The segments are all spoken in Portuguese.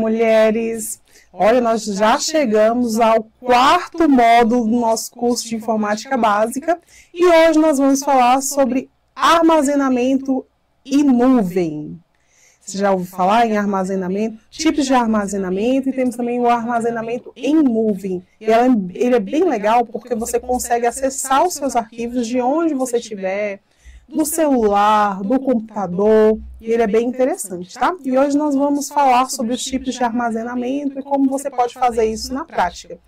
mulheres! Olha, nós já chegamos ao 4º módulo do nosso curso de Informática Básica e hoje nós vamos falar sobre armazenamento em nuvem. Você já ouviu falar em armazenamento? Tipos de armazenamento e temos também o armazenamento em nuvem. Ele é bem legal porque você consegue acessar os seus arquivos de onde você estiver, do celular, do computador, e ele é bem interessante, tá? E hoje nós vamos falar sobre os tipos de armazenamento e como você pode fazer isso na prática.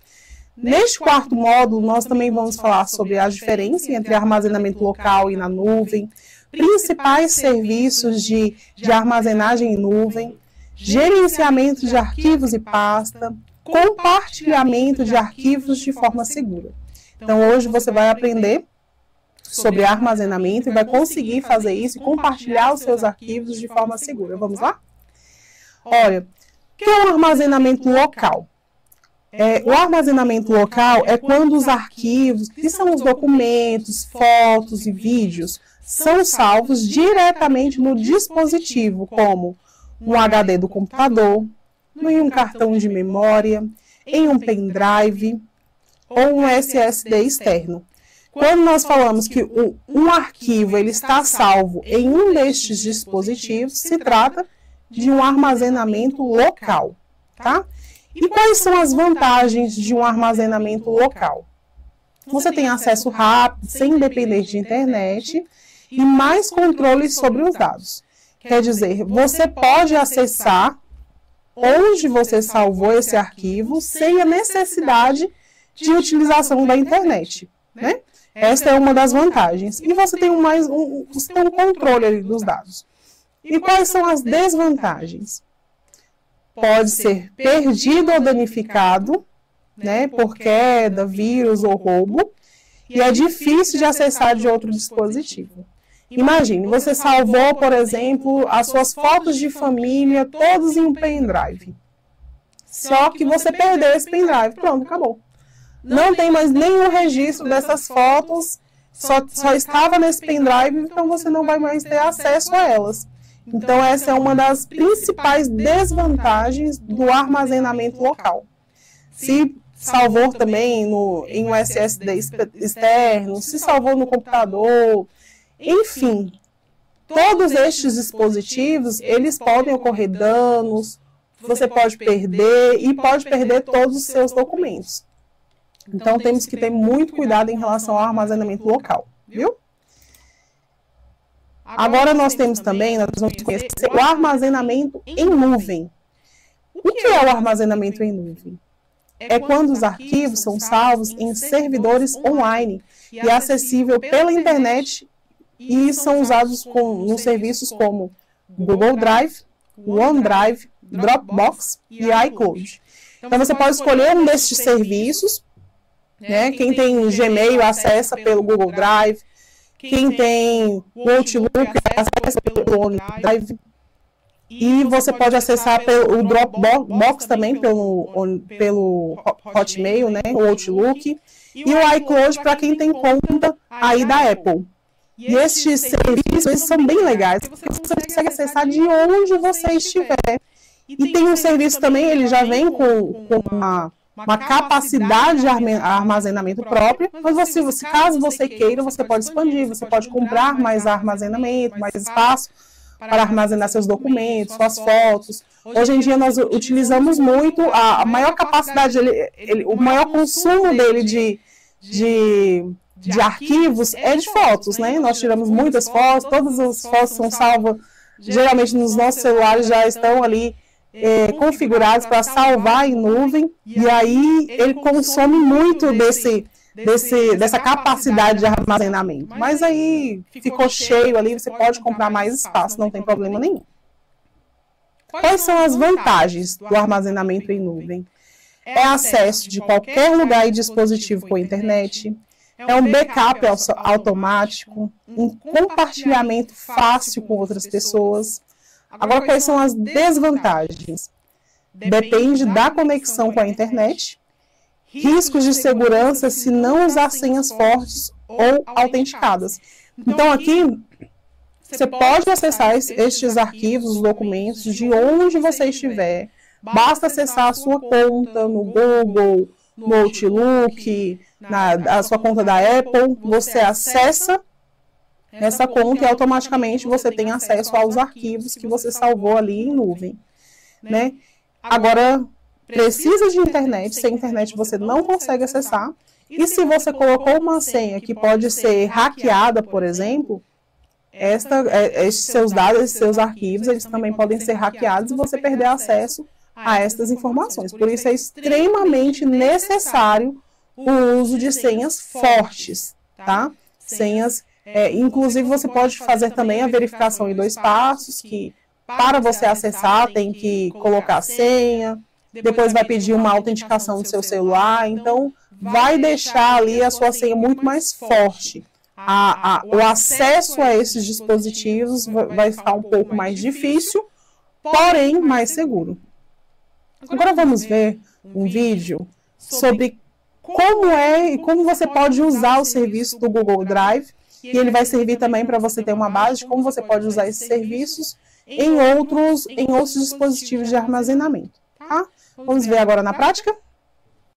Neste 4º módulo, nós também vamos falar sobre a diferença entre armazenamento local e na nuvem, principais serviços de armazenagem em nuvem, gerenciamento de arquivos e pasta, compartilhamento de arquivos de forma segura. Então, hoje você vai aprender sobre armazenamento e vai conseguir fazer isso e compartilhar os seus arquivos de forma segura. Vamos lá? Olha, o que é um armazenamento local? O armazenamento local é quando os arquivos, que são os documentos, fotos e vídeos, são salvos diretamente no dispositivo, como um HD do computador, em um cartão de memória, em um pendrive ou um SSD externo. Quando nós falamos que um arquivo ele está salvo em um destes dispositivos, se trata de um armazenamento local, tá? E quais são as vantagens de um armazenamento local? Você tem acesso rápido, sem depender de internet, e mais controle sobre os dados. Quer dizer, você pode acessar onde você salvou esse arquivo sem a necessidade de utilização da internet, né? Esta é uma das vantagens. E você tem um controle ali dos dados. E quais são as desvantagens? Pode ser perdido ou danificado, né, por queda, vírus ou roubo, e é difícil de acessar de outro dispositivo. Imagine, você salvou, por exemplo, as suas fotos de família todas em um pendrive. Só que você perdeu esse pendrive, pronto, acabou. Não tem mais nenhum registro dessas fotos, só estava nesse pendrive, então você não vai mais ter acesso a elas. Então essa é uma das principais desvantagens do armazenamento local. Se salvou também em um SSD externo, se salvou no computador, enfim, todos estes dispositivos, eles podem ocorrer danos, você pode perder e pode perder todos os seus documentos. Então, temos que ter muito cuidado em relação ao armazenamento local, viu? Agora, nós temos também, nós vamos conhecer o armazenamento em nuvem. O que é o armazenamento em nuvem? É quando os arquivos são salvos em servidores online e acessível pela internet e são usados nos serviços como Google Drive, OneDrive, Dropbox e iCloud. Então, você pode escolher um destes serviços. Né? Quem tem Gmail acessa pelo Google Drive, quem tem o Outlook acessa pelo OneDrive, e você pode acessar pelo Dropbox também, pelo Hotmail, né? O Outlook, e o iCloud para quem tem conta aí da Apple. E estes serviços são bem legais, porque você consegue acessar de onde você estiver. E tem um serviço também, ele já vem com uma capacidade de armazenamento própria, mas caso você queira, você pode expandir, você pode comprar mais armazenamento, mais espaço para armazenar seus documentos, suas fotos. Hoje em dia nós utilizamos muito, a maior capacidade, o maior consumo dele de arquivos é de fotos, né? Nós tiramos muitas fotos, todas as fotos são salvas, geralmente nos nossos celulares já estão ali configurados para salvar em nuvem, e aí ele consome muito dessa capacidade de armazenamento. Mas aí ficou cheio ali, você pode comprar mais espaço, não tem problema nenhum. Quais são as vantagens do armazenamento em nuvem? É acesso de qualquer lugar e dispositivo com a internet, é um backup automático, um compartilhamento fácil com outras pessoas. Agora, quais são as desvantagens? Depende da conexão com a internet, riscos de segurança se não usar senhas fortes ou autenticadas. Então, aqui, você pode acessar estes arquivos, os documentos, de onde você estiver, Basta acessar a sua conta no Google, no Outlook, a sua conta da Apple, você acessa essa conta e automaticamente você tem acesso aos arquivos que você salvou ali em nuvem, né? Agora, precisa de internet, sem internet você não consegue acessar, e se você colocou uma senha que pode ser hackeada, por exemplo, esses seus dados, esses seus arquivos, eles também podem ser hackeados e você perder acesso a estas informações. Por isso é extremamente necessário o uso de senhas fortes, tá? Senhas, inclusive você pode fazer também a verificação em 2 passos, que para você acessar tem que colocar a senha, depois vai pedir uma autenticação do seu celular, então vai deixar ali a sua senha muito mais forte. O acesso a esses dispositivos vai ficar um pouco mais difícil, porém mais seguro. Agora vamos ver um vídeo sobre como você pode usar o serviço do Google Drive, e ele vai servir também para você ter uma base de como você pode usar esses serviços em outros dispositivos de armazenamento, tá? Vamos ver agora na prática?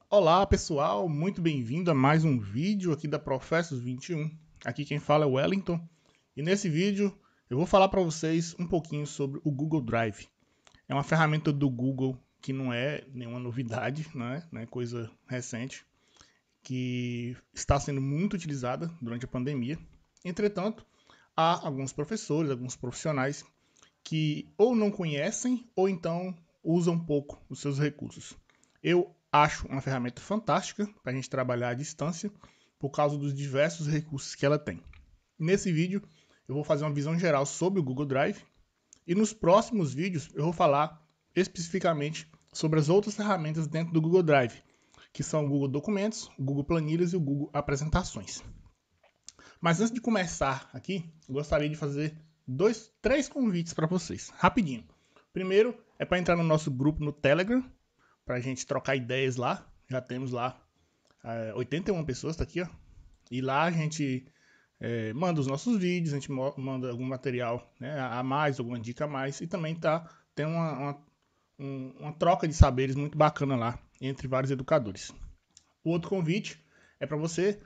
Olá pessoal, muito bem-vindo a mais um vídeo aqui da Professos 21. Aqui quem fala é o Wellington, e nesse vídeo eu vou falar para vocês um pouquinho sobre o Google Drive. É uma ferramenta do Google que não é nenhuma novidade, não é coisa recente, que está sendo muito utilizada durante a pandemia. Entretanto, há alguns professores, alguns profissionais que ou não conhecem ou então usam pouco os seus recursos. Eu acho uma ferramenta fantástica para a gente trabalhar à distância por causa dos diversos recursos que ela tem. Nesse vídeo eu vou fazer uma visão geral sobre o Google Drive e nos próximos vídeos eu vou falar especificamente sobre as outras ferramentas dentro do Google Drive, que são o Google Documentos, o Google Planilhas e o Google Apresentações. Mas antes de começar aqui, eu gostaria de fazer 3 convites para vocês, rapidinho. Primeiro é para entrar no nosso grupo no Telegram, para a gente trocar ideias lá. Já temos lá 81 pessoas, tá aqui, ó. E lá a gente manda os nossos vídeos, a gente manda algum material, né, a mais, alguma dica a mais. E também tem uma troca de saberes muito bacana lá, entre vários educadores. O outro convite é para você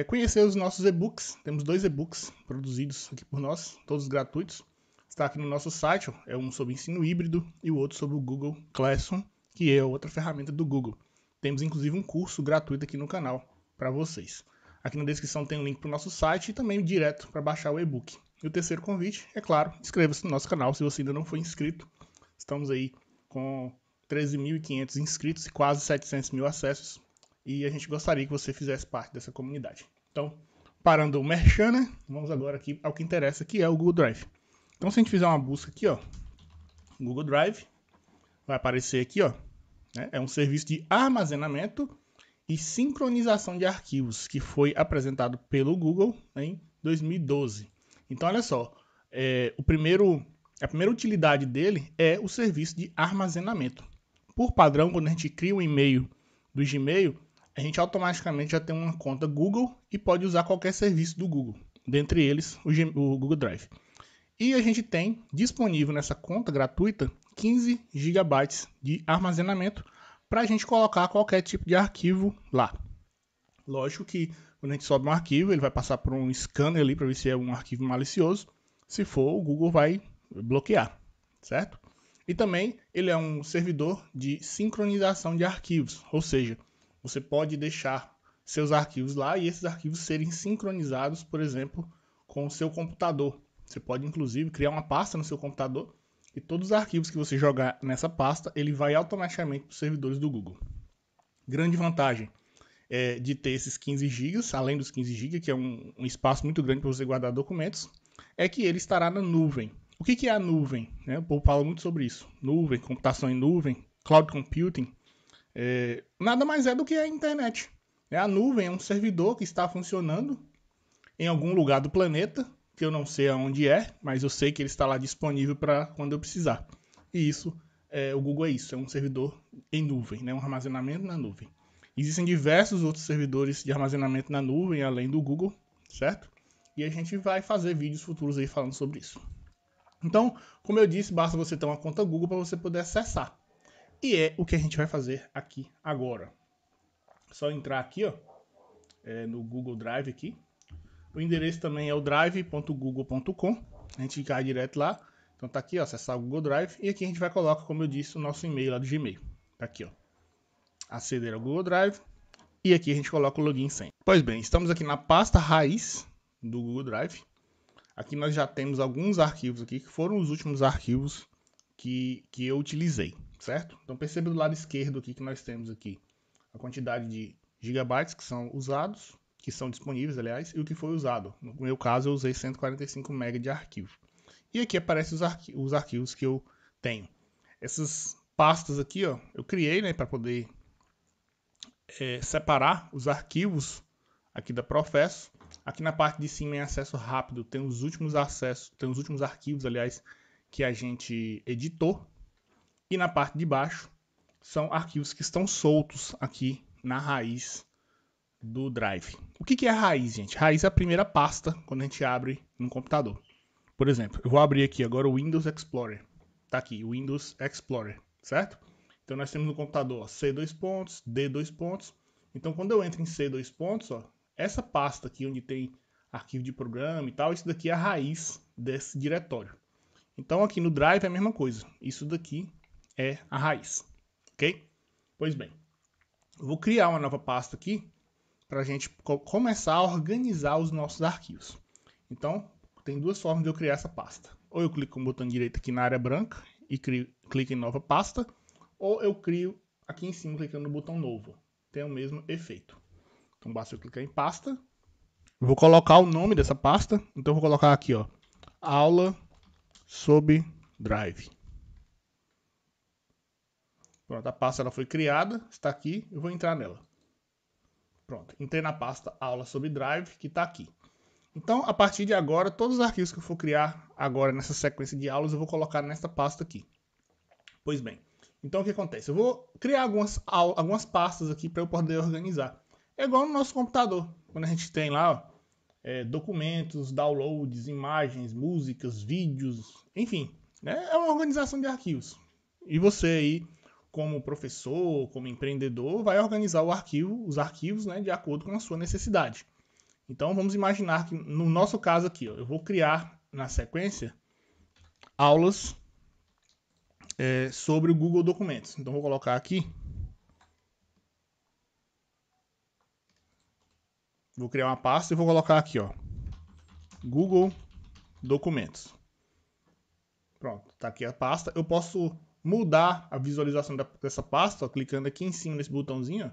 conhecer os nossos e-books. Temos 2 e-books produzidos aqui por nós, todos gratuitos. Está aqui no nosso site, ó. É um sobre ensino híbrido e o outro sobre o Google Classroom, que é outra ferramenta do Google. Temos inclusive um curso gratuito aqui no canal para vocês. Aqui na descrição tem um link para o nosso site e também direto para baixar o e-book. E o terceiro convite, é claro, inscreva-se no nosso canal se você ainda não for inscrito. Estamos aí com 13.500 inscritos e quase 700 mil acessos. E a gente gostaria que você fizesse parte dessa comunidade. Então, parando o merchan, né? Vamos agora aqui ao que interessa, que é o Google Drive. Então, se a gente fizer uma busca aqui, ó, Google Drive, vai aparecer aqui, ó, né? É um serviço de armazenamento e sincronização de arquivos que foi apresentado pelo Google em 2012. Então, olha só, a primeira utilidade dele é o serviço de armazenamento. Por padrão, quando a gente cria um e-mail do Gmail, a gente automaticamente já tem uma conta Google e pode usar qualquer serviço do Google, dentre eles o Google Drive. E a gente tem disponível nessa conta gratuita 15 GB de armazenamento para a gente colocar qualquer tipo de arquivo lá. Lógico que quando a gente sobe um arquivo, ele vai passar por um scanner ali para ver se é um arquivo malicioso. Se for, o Google vai bloquear, certo? E também ele é um servidor de sincronização de arquivos, ou seja, você pode deixar seus arquivos lá e esses arquivos serem sincronizados, por exemplo, com o seu computador. Você pode, inclusive, criar uma pasta no seu computador e todos os arquivos que você jogar nessa pasta, ele vai automaticamente para os servidores do Google. Grande vantagem de ter esses 15 GB, além dos 15 GB, que é um espaço muito grande para você guardar documentos, é que ele estará na nuvem. O que é a nuvem? O povo fala muito sobre isso. Nuvem, computação em nuvem, cloud computing. Nada mais é do que a internet. A nuvem é um servidor que está funcionando em algum lugar do planeta, que eu não sei aonde mas eu sei que ele está lá disponível para quando eu precisar. E isso, o Google é isso, é um servidor em nuvem, um armazenamento na nuvem. Existem diversos outros servidores de armazenamento na nuvem, além do Google, certo? E a gente vai fazer vídeos futuros aí falando sobre isso. Então, como eu disse, basta você ter uma conta Google para você poder acessar. E é o que a gente vai fazer aqui agora. Só entrar aqui, ó, no Google Drive aqui. O endereço também é o drive.google.com. A gente cai direto lá. Então tá aqui, ó, acessar o Google Drive. E aqui a gente vai colocar, como eu disse, o nosso e-mail lá do Gmail. Tá aqui, ó. Aceder ao Google Drive. E aqui a gente coloca o login e senha. Pois bem, estamos aqui na pasta raiz do Google Drive. Aqui nós já temos alguns arquivos aqui, que foram os últimos arquivos que eu utilizei, certo? Então perceba do lado esquerdo aqui que nós temos aqui a quantidade de gigabytes que são usados, que são disponíveis, aliás, e o que foi usado. No meu caso, eu usei 145 MB de arquivo. E aqui aparecem os arquivos que eu tenho. Essas pastas aqui, ó, eu criei, né, para poder separar os arquivos aqui da Professo. Aqui na parte de cima, em acesso rápido, tem os últimos arquivos, aliás, que a gente editou. E na parte de baixo são arquivos que estão soltos aqui na raiz do Drive. O que é a raiz, gente? Raiz é a primeira pasta quando a gente abre no computador. Por exemplo, eu vou abrir aqui agora o Windows Explorer. Tá aqui, o Windows Explorer, certo? Então nós temos no computador, ó, C++, D++. Então quando eu entro em C++, ó, essa pasta aqui onde tem arquivo de programa e tal, isso daqui é a raiz desse diretório. Então aqui no Drive é a mesma coisa. Isso daqui é a raiz, ok? Pois bem, eu vou criar uma nova pasta aqui para a gente começar a organizar os nossos arquivos. Então, tem duas formas de eu criar essa pasta. Ou eu clico com o botão direito aqui na área branca e clico em nova pasta, ou eu crio aqui em cima clicando no botão novo. Tem o mesmo efeito. Então basta eu clicar em pasta. Eu vou colocar o nome dessa pasta. Então eu vou colocar aqui, ó, aula sobre Drive. Pronto, a pasta ela foi criada, está aqui, eu vou entrar nela. Pronto, entrei na pasta aula sobre Drive, que está aqui. Então, a partir de agora, todos os arquivos que eu for criar agora nessa sequência de aulas, eu vou colocar nesta pasta aqui. Pois bem, então o que acontece? Eu vou criar algumas pastas aqui para eu poder organizar. É igual no nosso computador, quando a gente tem lá, ó, documentos, downloads, imagens, músicas, vídeos, enfim, né? É uma organização de arquivos. E você aí, como professor, como empreendedor, vai organizar os arquivos, né, de acordo com a sua necessidade. Então vamos imaginar que no nosso caso aqui, ó, eu vou criar na sequência aulas sobre o Google Documentos. Então vou colocar aqui. Vou criar uma pasta e vou colocar aqui, ó, Google Documentos. Pronto, tá aqui a pasta. Eu posso mudar a visualização dessa pasta, ó, clicando aqui em cima nesse botãozinho, ó,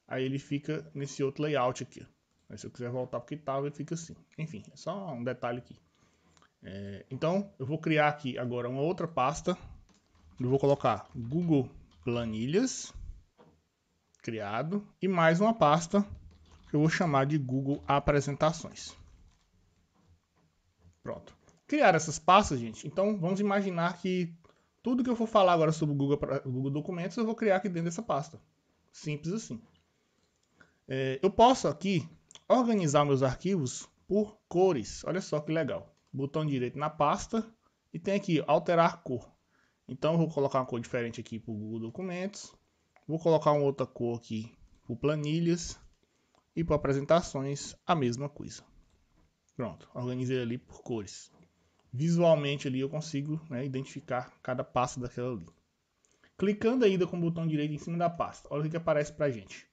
aí ele fica nesse outro layout aqui. Aí, se eu quiser voltar para o que estava, ele fica assim. Enfim, é só um detalhe aqui. Então, eu vou criar aqui agora uma outra pasta. Eu vou colocar Google Planilhas, criado, e mais uma pasta que eu vou chamar de Google Apresentações. Pronto. Criar essas pastas, gente. Então, vamos imaginar que tudo que eu for falar agora sobre o Google Documentos, eu vou criar aqui dentro dessa pasta. Simples assim. Eu posso aqui organizar meus arquivos por cores. Olha só que legal. Botão direito na pasta e tem aqui alterar cor. Então eu vou colocar uma cor diferente aqui para o Google Documentos. Vou colocar uma outra cor aqui para planilhas e para apresentações a mesma coisa. Pronto, organizei ali por cores. Visualmente ali eu consigo, né, identificar cada pasta daquela ali. Clicando ainda com o botão direito em cima da pasta, olha o que aparece para a gente.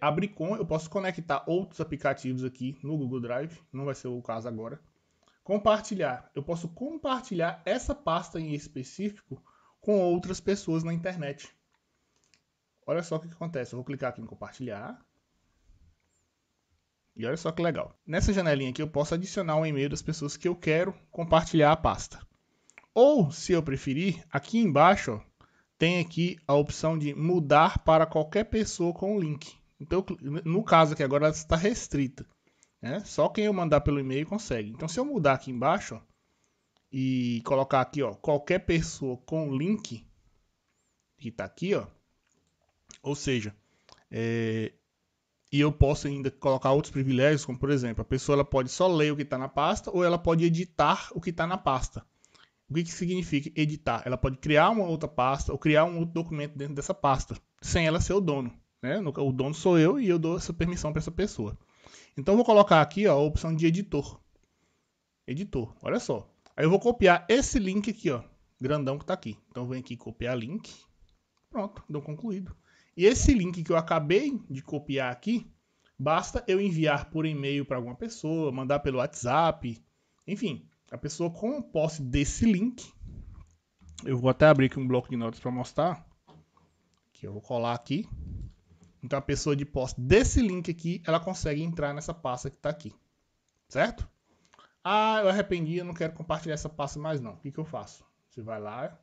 Abrir com, eu posso conectar outros aplicativos aqui no Google Drive, não vai ser o caso agora. Compartilhar, eu posso compartilhar essa pasta em específico com outras pessoas na internet. Olha só o que acontece, eu vou clicar aqui em compartilhar. E olha só que legal. Nessa janelinha aqui eu posso adicionar um e-mail das pessoas que eu quero compartilhar a pasta. Ou, se eu preferir, aqui embaixo, ó, tem aqui a opção de mudar para qualquer pessoa com o link. Então, no caso aqui agora ela está restrita, né? Só quem eu mandar pelo e-mail consegue. Então, se eu mudar aqui embaixo, ó, e colocar aqui, ó, qualquer pessoa com link, que está aqui, ó, ou seja, e eu posso ainda colocar outros privilégios, como por exemplo, a pessoa ela pode só ler o que está na pasta ou ela pode editar o que está na pasta. O que significa editar? Ela pode criar uma outra pasta ou criar um outro documento dentro dessa pasta, sem ela ser o dono, né? O dono sou eu e eu dou essa permissão para essa pessoa. Então eu vou colocar aqui, ó, a opção de editor. Editor, olha só. Aí eu vou copiar esse link aqui, ó, grandão que está aqui. Então eu venho aqui copiar link. Pronto, dou concluído. E esse link que eu acabei de copiar aqui, basta eu enviar por e-mail para alguma pessoa, mandar pelo WhatsApp, enfim, a pessoa com posse desse link. Eu vou até abrir aqui um bloco de notas para mostrar. Que eu vou colar aqui. Então a pessoa de posse desse link aqui, ela consegue entrar nessa pasta que está aqui, certo? Ah, eu arrependi, eu não quero compartilhar essa pasta mais não. O que eu faço? Você vai lá,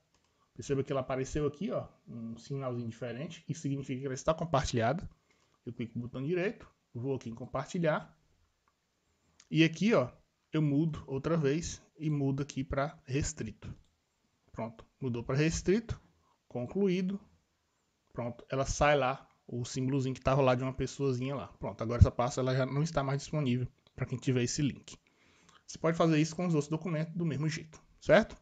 perceba que ela apareceu aqui, ó, um sinalzinho diferente. Isso significa que ela está compartilhada. Eu clico no botão direito, vou aqui em compartilhar. E aqui, ó, eu mudo outra vez e mudo aqui para restrito. Pronto, mudou para restrito, concluído. Pronto, ela sai lá, o símbolozinho que estava lá de uma pessoazinha lá. Pronto, agora essa pasta ela já não está mais disponível para quem tiver esse link. Você pode fazer isso com os outros documentos do mesmo jeito, certo?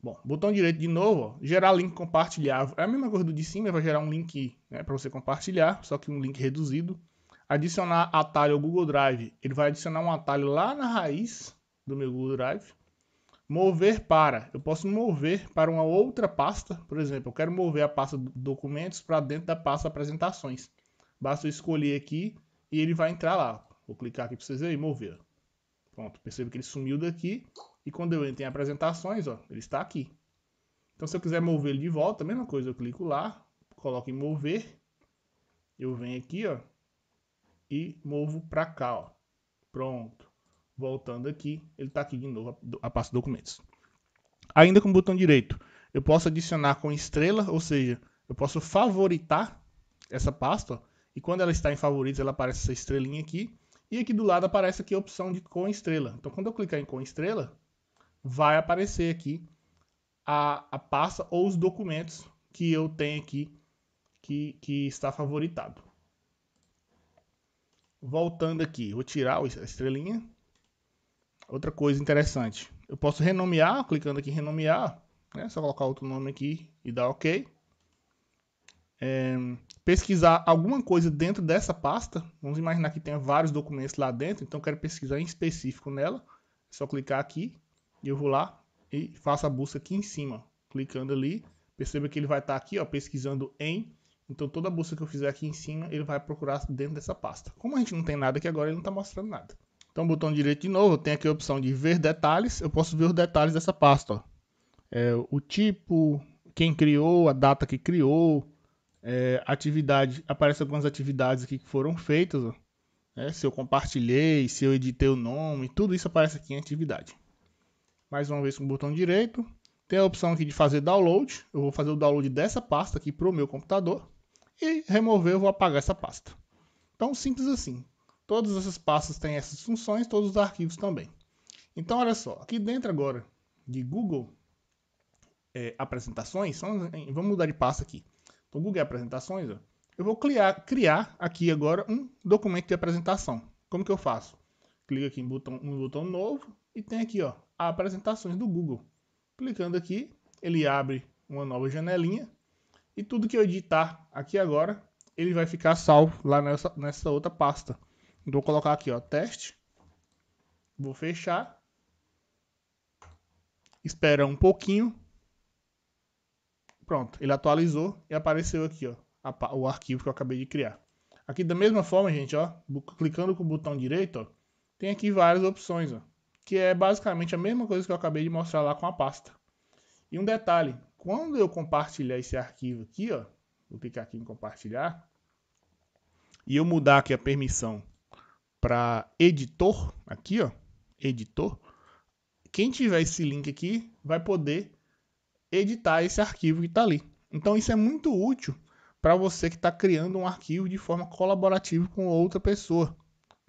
Bom, botão direito de novo, ó, gerar link compartilhável. É a mesma coisa do de cima, vai gerar um link, né, para você compartilhar, só que um link reduzido. Adicionar atalho ao Google Drive. Ele vai adicionar um atalho lá na raiz do meu Google Drive. Mover para. Eu posso mover para uma outra pasta. Por exemplo, eu quero mover a pasta documentos para dentro da pasta apresentações. Basta eu escolher aqui e ele vai entrar lá. Vou clicar aqui para vocês verem e mover. Pronto, perceba que ele sumiu daqui. E quando eu entro em apresentações, ó, ele está aqui. Então, se eu quiser mover ele de volta, a mesma coisa. Eu clico lá, coloco em mover. Eu venho aqui, ó, e movo para cá, ó. Pronto. Voltando aqui, ele está aqui de novo, a pasta documentos. Ainda com o botão direito, eu posso adicionar com estrela, ou seja, eu posso favoritar essa pasta, ó, e quando ela está em favoritos, ela aparece essa estrelinha aqui, e aqui do lado aparece aqui a opção de com estrela. Então, quando eu clicar em com estrela, vai aparecer aqui a pasta ou os documentos que eu tenho aqui que está favoritado. Voltando aqui, vou tirar a estrelinha. Outra coisa interessante, eu posso renomear, clicando aqui em renomear, né? Só colocar outro nome aqui e dar OK. Pesquisar alguma coisa dentro dessa pasta, vamos imaginar que tenha vários documentos lá dentro, então eu quero pesquisar em específico nela, é só clicar aqui e eu vou lá e faço a busca aqui em cima, clicando ali, perceba que ele vai estar aqui, ó, pesquisando em, então toda a busca que eu fizer aqui em cima, ele vai procurar dentro dessa pasta. Como a gente não tem nada aqui agora, ele não está mostrando nada. Então, botão direito de novo, tem aqui a opção de ver detalhes. Eu posso ver os detalhes dessa pasta. Ó. O tipo, quem criou, a data que criou, atividade. Aparecem algumas atividades aqui que foram feitas. Ó. Se eu compartilhei, se eu editei o nome, tudo isso aparece aqui em atividade. Mais uma vez com o botão direito. Tem a opção aqui de fazer download. Eu vou fazer o download dessa pasta aqui para o meu computador. E remover, eu vou apagar essa pasta. Então, simples assim. Todas essas pastas têm essas funções, todos os arquivos também. Então, olha só, aqui dentro agora de Google Apresentações, vamos mudar de pasta aqui. Então, Google Apresentações, ó, eu vou criar aqui agora um documento de apresentação. Como que eu faço? Clico aqui no botão novo e tem aqui, ó, apresentações do Google. Clicando aqui, ele abre uma nova janelinha e tudo que eu editar aqui agora, ele vai ficar salvo lá nessa outra pasta. Então, vou colocar aqui, ó, teste. Vou fechar. Espera um pouquinho. Pronto, ele atualizou e apareceu aqui, ó, o arquivo que eu acabei de criar. Aqui da mesma forma, gente, ó, clicando com o botão direito, ó, tem aqui várias opções, ó, que é basicamente a mesma coisa que eu acabei de mostrar lá com a pasta. E um detalhe, quando eu compartilhar esse arquivo aqui, ó, vou clicar aqui em compartilhar, e eu mudar aqui a permissão para editor, aqui, ó, editor, quem tiver esse link aqui vai poder editar esse arquivo que está ali. Então isso é muito útil para você que está criando um arquivo de forma colaborativa com outra pessoa.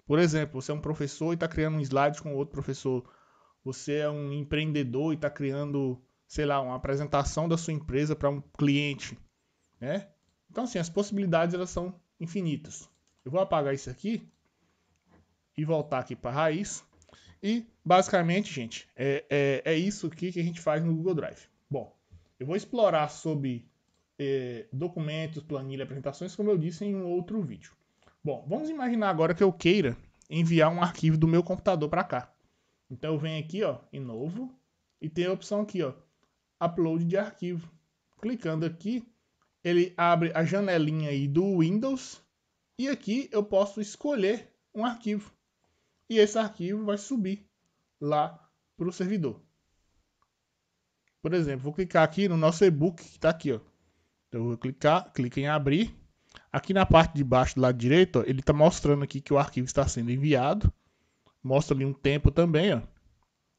Por exemplo, você é um professor e está criando um slide com outro professor. Você é um empreendedor e está criando, sei lá, uma apresentação da sua empresa para um cliente, né? Então assim, as possibilidades elas são infinitas. Eu vou apagar isso aqui e voltar aqui para a raiz. E, basicamente, gente, é isso aqui que a gente faz no Google Drive. Bom, eu vou explorar sobre documentos, planilha, apresentações, como eu disse em um outro vídeo. Bom, vamos imaginar agora que eu queira enviar um arquivo do meu computador para cá. Então eu venho aqui, ó, em novo, e tem a opção aqui, ó, upload de arquivo. Clicando aqui, ele abre a janelinha aí do Windows, e aqui eu posso escolher um arquivo. E esse arquivo vai subir lá para o servidor. Por exemplo, vou clicar aqui no nosso e-book que está aqui, ó. Então eu vou clico em abrir. Aqui na parte de baixo do lado direito, ó, ele está mostrando aqui que o arquivo está sendo enviado. Mostra ali um tempo também, ó.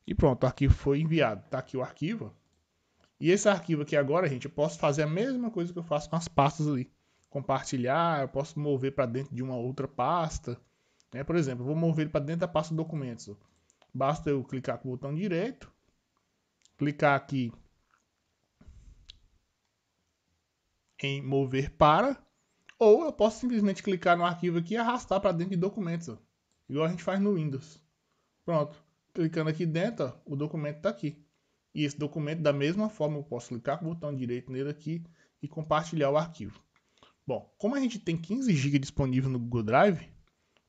E pronto, o arquivo foi enviado. Está aqui o arquivo, ó. E esse arquivo aqui agora, gente, eu posso fazer a mesma coisa que eu faço com as pastas ali. Compartilhar, eu posso mover para dentro de uma outra pasta. Né? Por exemplo, eu vou mover ele para dentro da pasta documentos. Ó. Basta eu clicar com o botão direito. Clicar aqui em mover para. Ou eu posso simplesmente clicar no arquivo aqui e arrastar para dentro de documentos. Ó. Igual a gente faz no Windows. Pronto. Clicando aqui dentro, ó, o documento está aqui. E esse documento, da mesma forma, eu posso clicar com o botão direito nele aqui e compartilhar o arquivo. Bom, como a gente tem 15 GB disponível no Google Drive,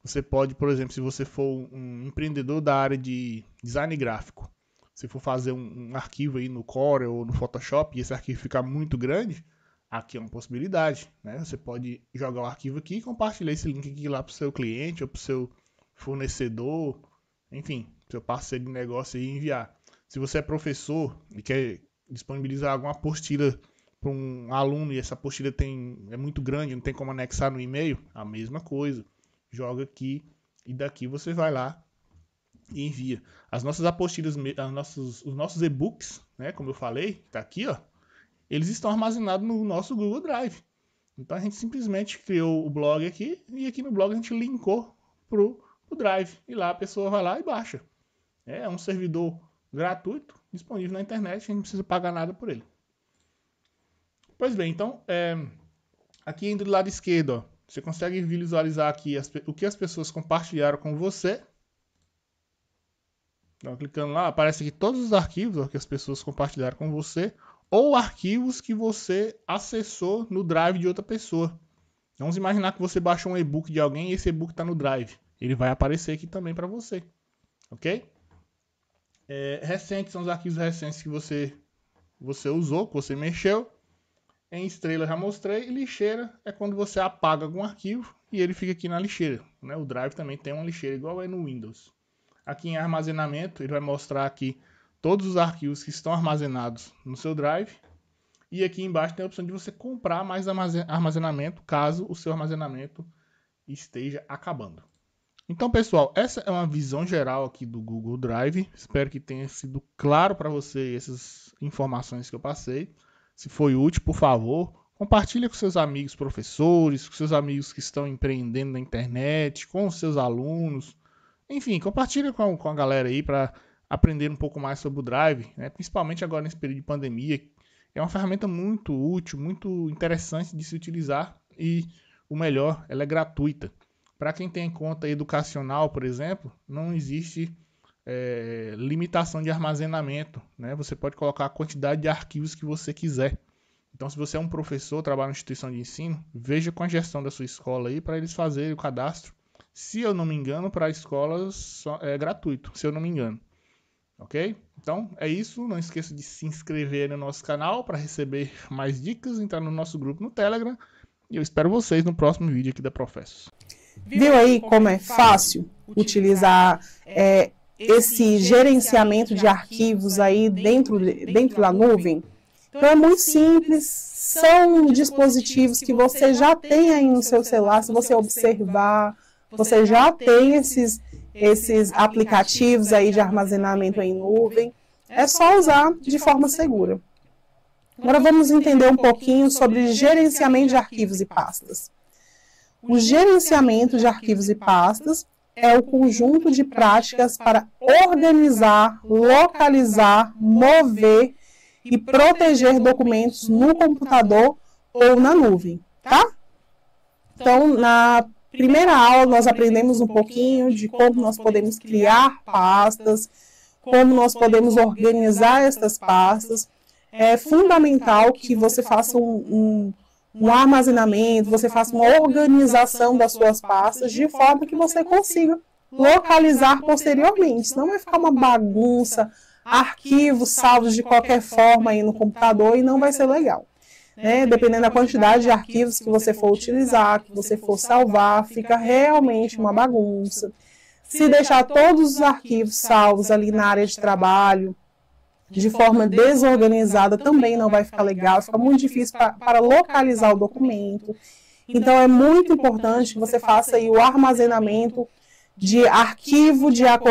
você pode, por exemplo, se você for um empreendedor da área de design gráfico, se for fazer um arquivo aí no Corel ou no Photoshop e esse arquivo ficar muito grande, aqui é uma possibilidade, né? Você pode jogar o arquivo aqui e compartilhar esse link aqui lá para o seu cliente ou para o seu fornecedor, enfim, seu parceiro de negócio e enviar. Se você é professor e quer disponibilizar alguma apostila para um aluno e essa apostila é muito grande, não tem como anexar no e-mail, a mesma coisa. Joga aqui e daqui você vai lá e envia. As nossas apostilas, os nossos e-books, né, como eu falei, tá aqui, ó, eles estão armazenados no nosso Google Drive. Então a gente simplesmente criou o blog aqui e aqui no blog a gente linkou pro Drive e lá a pessoa vai lá e baixa. É um servidor gratuito, disponível na internet, a gente não precisa pagar nada por ele. Pois bem, então, aqui indo do lado esquerdo, ó, você consegue visualizar aqui o que as pessoas compartilharam com você. Então, clicando lá, aparece aqui todos os arquivos, ó, que as pessoas compartilharam com você, ou arquivos que você acessou no Drive de outra pessoa. Vamos imaginar que você baixou um e-book de alguém e esse e-book está no Drive. Ele vai aparecer aqui também para você. Ok? Recentes são os arquivos recentes que você usou, que você mexeu. Em estrela já mostrei. E lixeira é quando você apaga algum arquivo e ele fica aqui na lixeira. Né? O Drive também tem uma lixeira, igual é no Windows. Aqui em armazenamento, ele vai mostrar aqui todos os arquivos que estão armazenados no seu Drive. E aqui embaixo tem a opção de você comprar mais armazenamento, caso o seu armazenamento esteja acabando. Então, pessoal, essa é uma visão geral aqui do Google Drive. Espero que tenha sido claro para você essas informações que eu passei. Se foi útil, por favor, compartilhe com seus amigos professores, com seus amigos que estão empreendendo na internet, com os seus alunos. Enfim, compartilhe com a galera aí para aprender um pouco mais sobre o Drive, né? Principalmente agora nesse período de pandemia. É uma ferramenta muito útil, muito interessante de se utilizar e o melhor, ela é gratuita. Para quem tem conta educacional, por exemplo, não existe limitação de armazenamento, né? Você pode colocar a quantidade de arquivos que você quiser. Então, se você é um professor, trabalha em instituição de ensino, veja com a gestão da sua escola aí para eles fazerem o cadastro. Se eu não me engano, para escolas é gratuito, se eu não me engano. Ok? Então, é isso. Não esqueça de se inscrever no nosso canal para receber mais dicas, entrar no nosso grupo no Telegram. E eu espero vocês no próximo vídeo aqui da Professos. Viu aí como é fácil utilizar esse gerenciamento de arquivos aí dentro da nuvem? Então é muito simples, são dispositivos que você já tem aí no seu celular, se você observar, você já tem esses aplicativos aí de armazenamento em nuvem, é só usar de forma segura. Agora vamos entender um pouquinho sobre gerenciamento de arquivos e pastas. O gerenciamento de arquivos e pastas é o conjunto de práticas para organizar, localizar, mover e proteger documentos no computador ou na nuvem, tá? Então, primeira aula nós aprendemos um pouquinho de como nós podemos criar pastas, como nós podemos organizar estas pastas. É fundamental que você faça um armazenamento, você faça uma organização das suas pastas de forma que você consiga localizar posteriormente. Senão vai ficar uma bagunça, arquivos salvos de qualquer forma aí no computador e não vai ser legal. Dependendo da quantidade de arquivos que você for utilizar, que você for salvar, fica realmente uma bagunça. Se deixar todos os arquivos salvos ali na área de trabalho, de forma desorganizada, também não vai ficar legal, fica muito difícil para localizar o documento. Então, é muito importante que você faça aí o armazenamento de arquivo,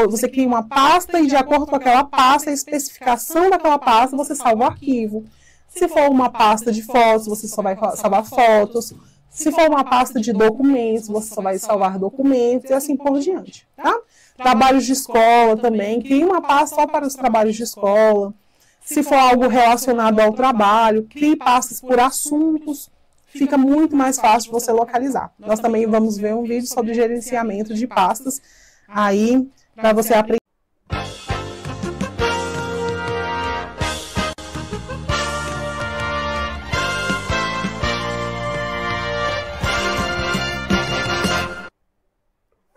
você cria uma pasta e de acordo com aquela pasta, a especificação daquela pasta, você salva o arquivo. Se for uma pasta de fotos, você só vai salvar fotos. Se for uma pasta de documentos, você só vai salvar documentos e assim por diante, tá? Trabalhos de escola também, crie uma pasta só para os trabalhos de escola. Se for algo relacionado ao trabalho, crie pastas por assuntos, fica muito mais fácil de você localizar. Nós também vamos ver um vídeo sobre gerenciamento de pastas aí, para você aprender.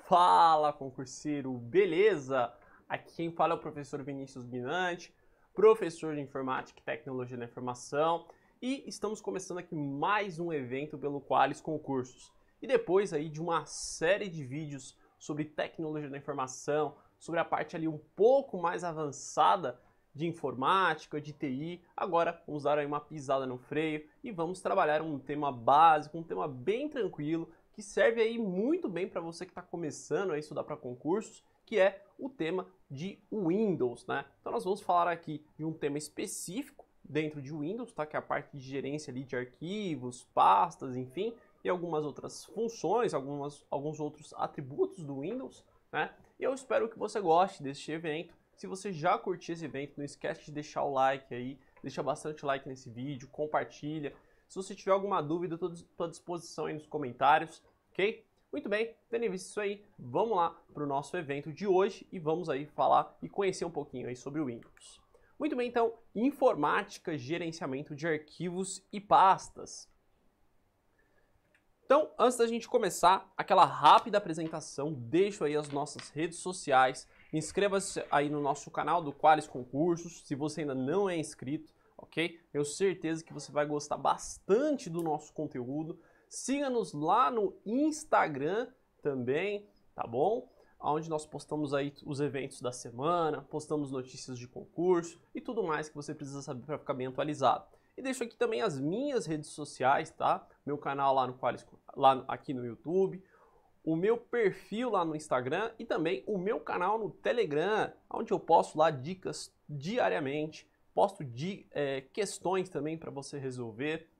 Fala, concurseiro, beleza? Aqui quem fala é o professor Vinícius Binanti, professor de Informática e Tecnologia da Informação, e estamos começando aqui mais um evento pelo Qualis Concursos. E depois aí de uma série de vídeos sobre tecnologia da informação, sobre a parte ali um pouco mais avançada de informática, de TI, agora vamos dar aí uma pisada no freio e vamos trabalhar um tema básico, um tema bem tranquilo, que serve aí muito bem para você que está começando a estudar para concursos, que é o tema de Windows, né? Então nós vamos falar aqui de um tema específico dentro de Windows, tá? Que é a parte de gerência ali de arquivos, pastas, enfim, e algumas outras funções, alguns outros atributos do Windows, né? E eu espero que você goste deste evento. Se você já curtiu esse evento, não esquece de deixar o like aí, deixa bastante like nesse vídeo, compartilha. Se você tiver alguma dúvida, estou à disposição aí nos comentários, ok? Muito bem, tendo visto isso aí, vamos lá para o nosso evento de hoje e vamos aí falar e conhecer um pouquinho aí sobre o Windows. Muito bem, então, informática, gerenciamento de arquivos e pastas. Então, antes da gente começar aquela rápida apresentação, deixo aí as nossas redes sociais, inscreva-se aí no nosso canal do Qualis Concursos, se você ainda não é inscrito, ok? Eu certeza que você vai gostar bastante do nosso conteúdo. Siga-nos lá no Instagram também, tá bom? Onde nós postamos aí os eventos da semana, postamos notícias de concurso e tudo mais que você precisa saber para ficar bem atualizado. E deixo aqui também as minhas redes sociais, tá? Meu canal lá no Qualis, aqui no YouTube, o meu perfil lá no Instagram e também o meu canal no Telegram, onde eu posto lá dicas diariamente. Posto questões também para você resolver,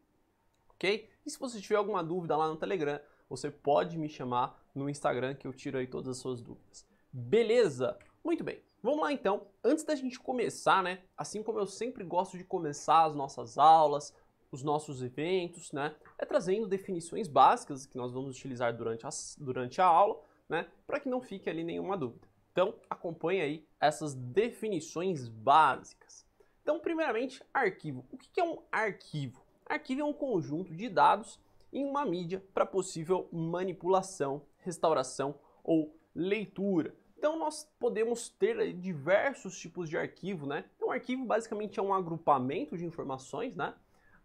ok? E se você tiver alguma dúvida lá no Telegram, você pode me chamar no Instagram que eu tiro aí todas as suas dúvidas. Beleza? Muito bem. Vamos lá então. Antes da gente começar, né? Assim como eu sempre gosto de começar as nossas aulas, os nossos eventos, né? É trazendo definições básicas que nós vamos utilizar durante a aula, né? Para que não fique ali nenhuma dúvida. Então, acompanhe aí essas definições básicas. Então, primeiramente, arquivo. O que é um arquivo? Arquivo é um conjunto de dados em uma mídia para possível manipulação, restauração ou leitura. Então, nós podemos ter diversos tipos de arquivo, né? Então, arquivo basicamente é um agrupamento de informações, né?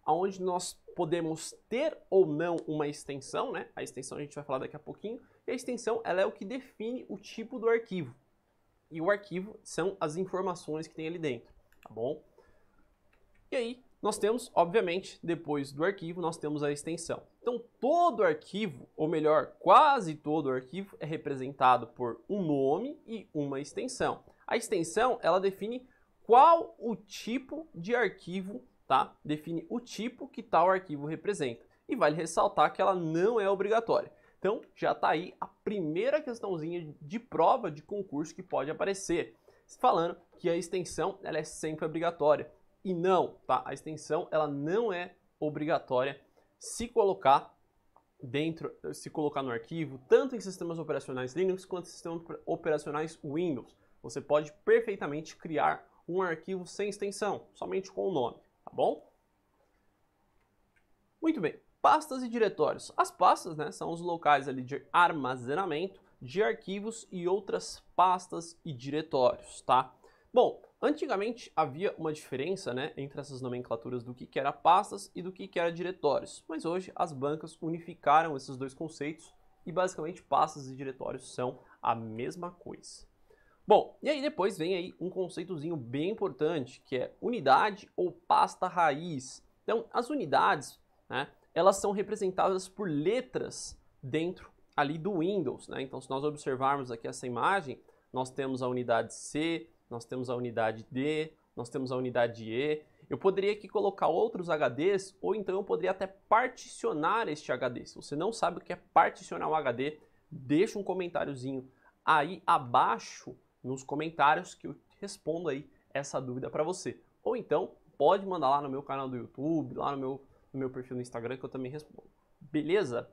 Onde nós podemos ter ou não uma extensão, né? A extensão a gente vai falar daqui a pouquinho. E a extensão, ela é o que define o tipo do arquivo. E o arquivo são as informações que tem ali dentro, tá bom? E aí, nós temos, obviamente, depois do arquivo, nós temos a extensão. Então, todo arquivo, ou melhor, quase todo arquivo, é representado por um nome e uma extensão. A extensão, ela define qual o tipo de arquivo, tá? Define o tipo que tal arquivo representa. E vale ressaltar que ela não é obrigatória. Então, já está aí a primeira questãozinha de prova de concurso que pode aparecer, falando que a extensão ela é sempre obrigatória. E não, tá? A extensão ela não é obrigatória se colocar se colocar no arquivo, tanto em sistemas operacionais Linux quanto em sistemas operacionais Windows. Você pode perfeitamente criar um arquivo sem extensão, somente com o nome, tá bom? Muito bem, pastas e diretórios. As pastas, né, são os locais ali de armazenamento de arquivos e outras pastas e diretórios, tá? Bom, antigamente havia uma diferença, né, entre essas nomenclaturas do que era pastas e do que era diretórios, mas hoje as bancas unificaram esses dois conceitos e basicamente pastas e diretórios são a mesma coisa. Bom, e aí depois vem aí um conceitozinho bem importante, que é unidade ou pasta raiz. Então, as unidades, né, elas são representadas por letras dentro ali do Windows, né? Então, se nós observarmos aqui essa imagem, nós temos a unidade C, nós temos a unidade D, nós temos a unidade E. Eu poderia aqui colocar outros HDs, ou então eu poderia até particionar este HD. Se você não sabe o que é particionar um HD, deixa um comentáriozinho aí abaixo nos comentários que eu respondo aí essa dúvida para você. Ou então, pode mandar lá no meu canal do YouTube, lá no meu perfil no Instagram, que eu também respondo. Beleza?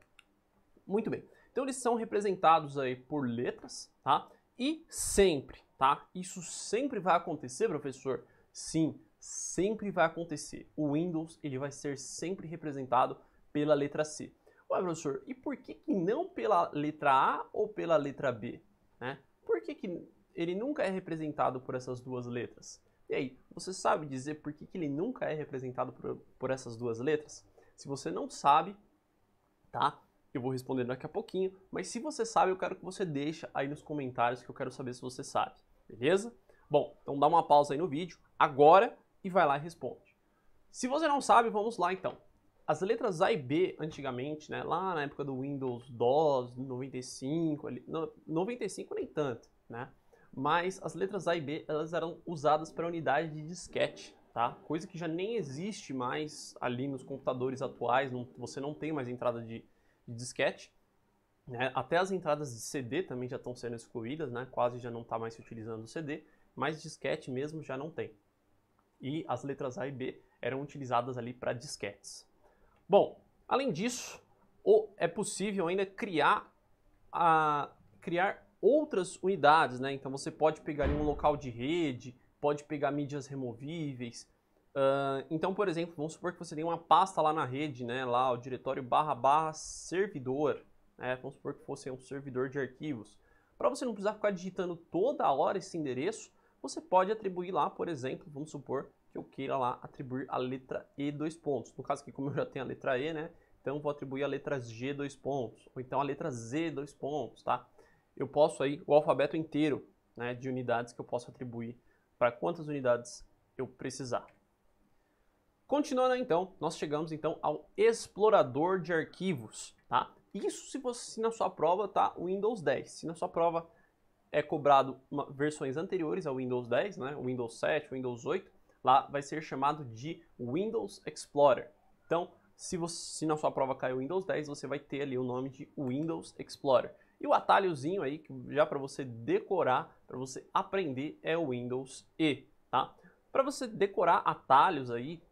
Muito bem. Então, eles são representados aí por letras, tá? E sempre, tá? Isso sempre vai acontecer, professor? Sim, sempre vai acontecer. O Windows, ele vai ser sempre representado pela letra C. Ué, professor, e por que não pela letra A ou pela letra B? Né? Por que ele nunca é representado por essas duas letras? E aí, você sabe dizer por que ele nunca é representado por essas duas letras? Se você não sabe, tá? Eu vou responder daqui a pouquinho, mas se você sabe, eu quero que você deixe aí nos comentários que eu quero saber se você sabe, beleza? Bom, então dá uma pausa aí no vídeo agora e vai lá e responde. Se você não sabe, vamos lá então. As letras A e B, antigamente, né, lá na época do Windows DOS, 95, 95 nem tanto, né? Mas as letras A e B, elas eram usadas para unidade de disquete, tá? Coisa que já nem existe mais ali nos computadores atuais, você não tem mais entrada de disquete, né? Até as entradas de CD também já estão sendo excluídas, né? Quase já não está mais se utilizando o CD, mas disquete mesmo já não tem. E as letras A e B eram utilizadas ali para disquetes. Bom, além disso, é possível ainda criar outras unidades, né? Então você pode pegar ali um local de rede, pode pegar mídias removíveis. Então, por exemplo, vamos supor que você tem uma pasta lá na rede, né? Lá o diretório / servidor, né? Vamos supor que fosse um servidor de arquivos. Para você não precisar ficar digitando toda hora esse endereço, você pode atribuir lá, por exemplo, vamos supor que eu queira lá atribuir a letra E dois pontos. No caso aqui, como eu já tenho a letra E, né? Então vou atribuir a letra G dois pontos, ou então a letra Z dois pontos, tá? Eu posso aí o alfabeto inteiro, né, de unidades que eu posso atribuir para quantas unidades eu precisar. Continuando então, nós chegamos então ao explorador de arquivos, tá? Isso se na sua prova tá o Windows 10. Se na sua prova é cobrado versões anteriores ao Windows 10, né, o Windows 7, o Windows 8, lá vai ser chamado de Windows Explorer. Então, se na sua prova caiu o Windows 10, você vai ter ali o nome de Windows Explorer. E o atalhozinho aí, já para você decorar, para você aprender, é o Windows E, tá? Para você decorar atalhos aí,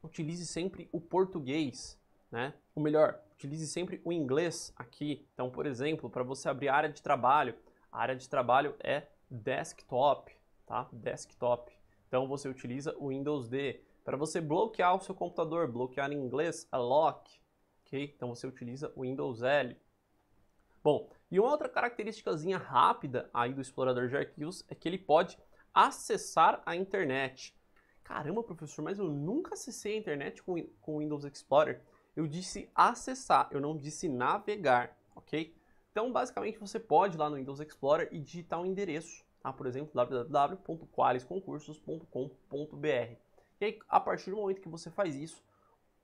utilize sempre o português, né? Ou melhor, utilize sempre o inglês aqui. Então, por exemplo, para você abrir a área de trabalho é desktop, tá? Desktop. Então, você utiliza o Windows D. Para você bloquear o seu computador, bloquear em inglês, é lock, ok? Então, você utiliza o Windows L. Bom, e uma outra característicazinha rápida aí do explorador de arquivos é que ele pode acessar a internet. Caramba, professor, mas eu nunca acessei a internet com o Windows Explorer. Eu disse acessar, eu não disse navegar, ok? Então, basicamente, você pode ir lá no Windows Explorer e digitar um endereço, tá? Por exemplo, www.qualisconcursos.com.br. E aí, a partir do momento que você faz isso,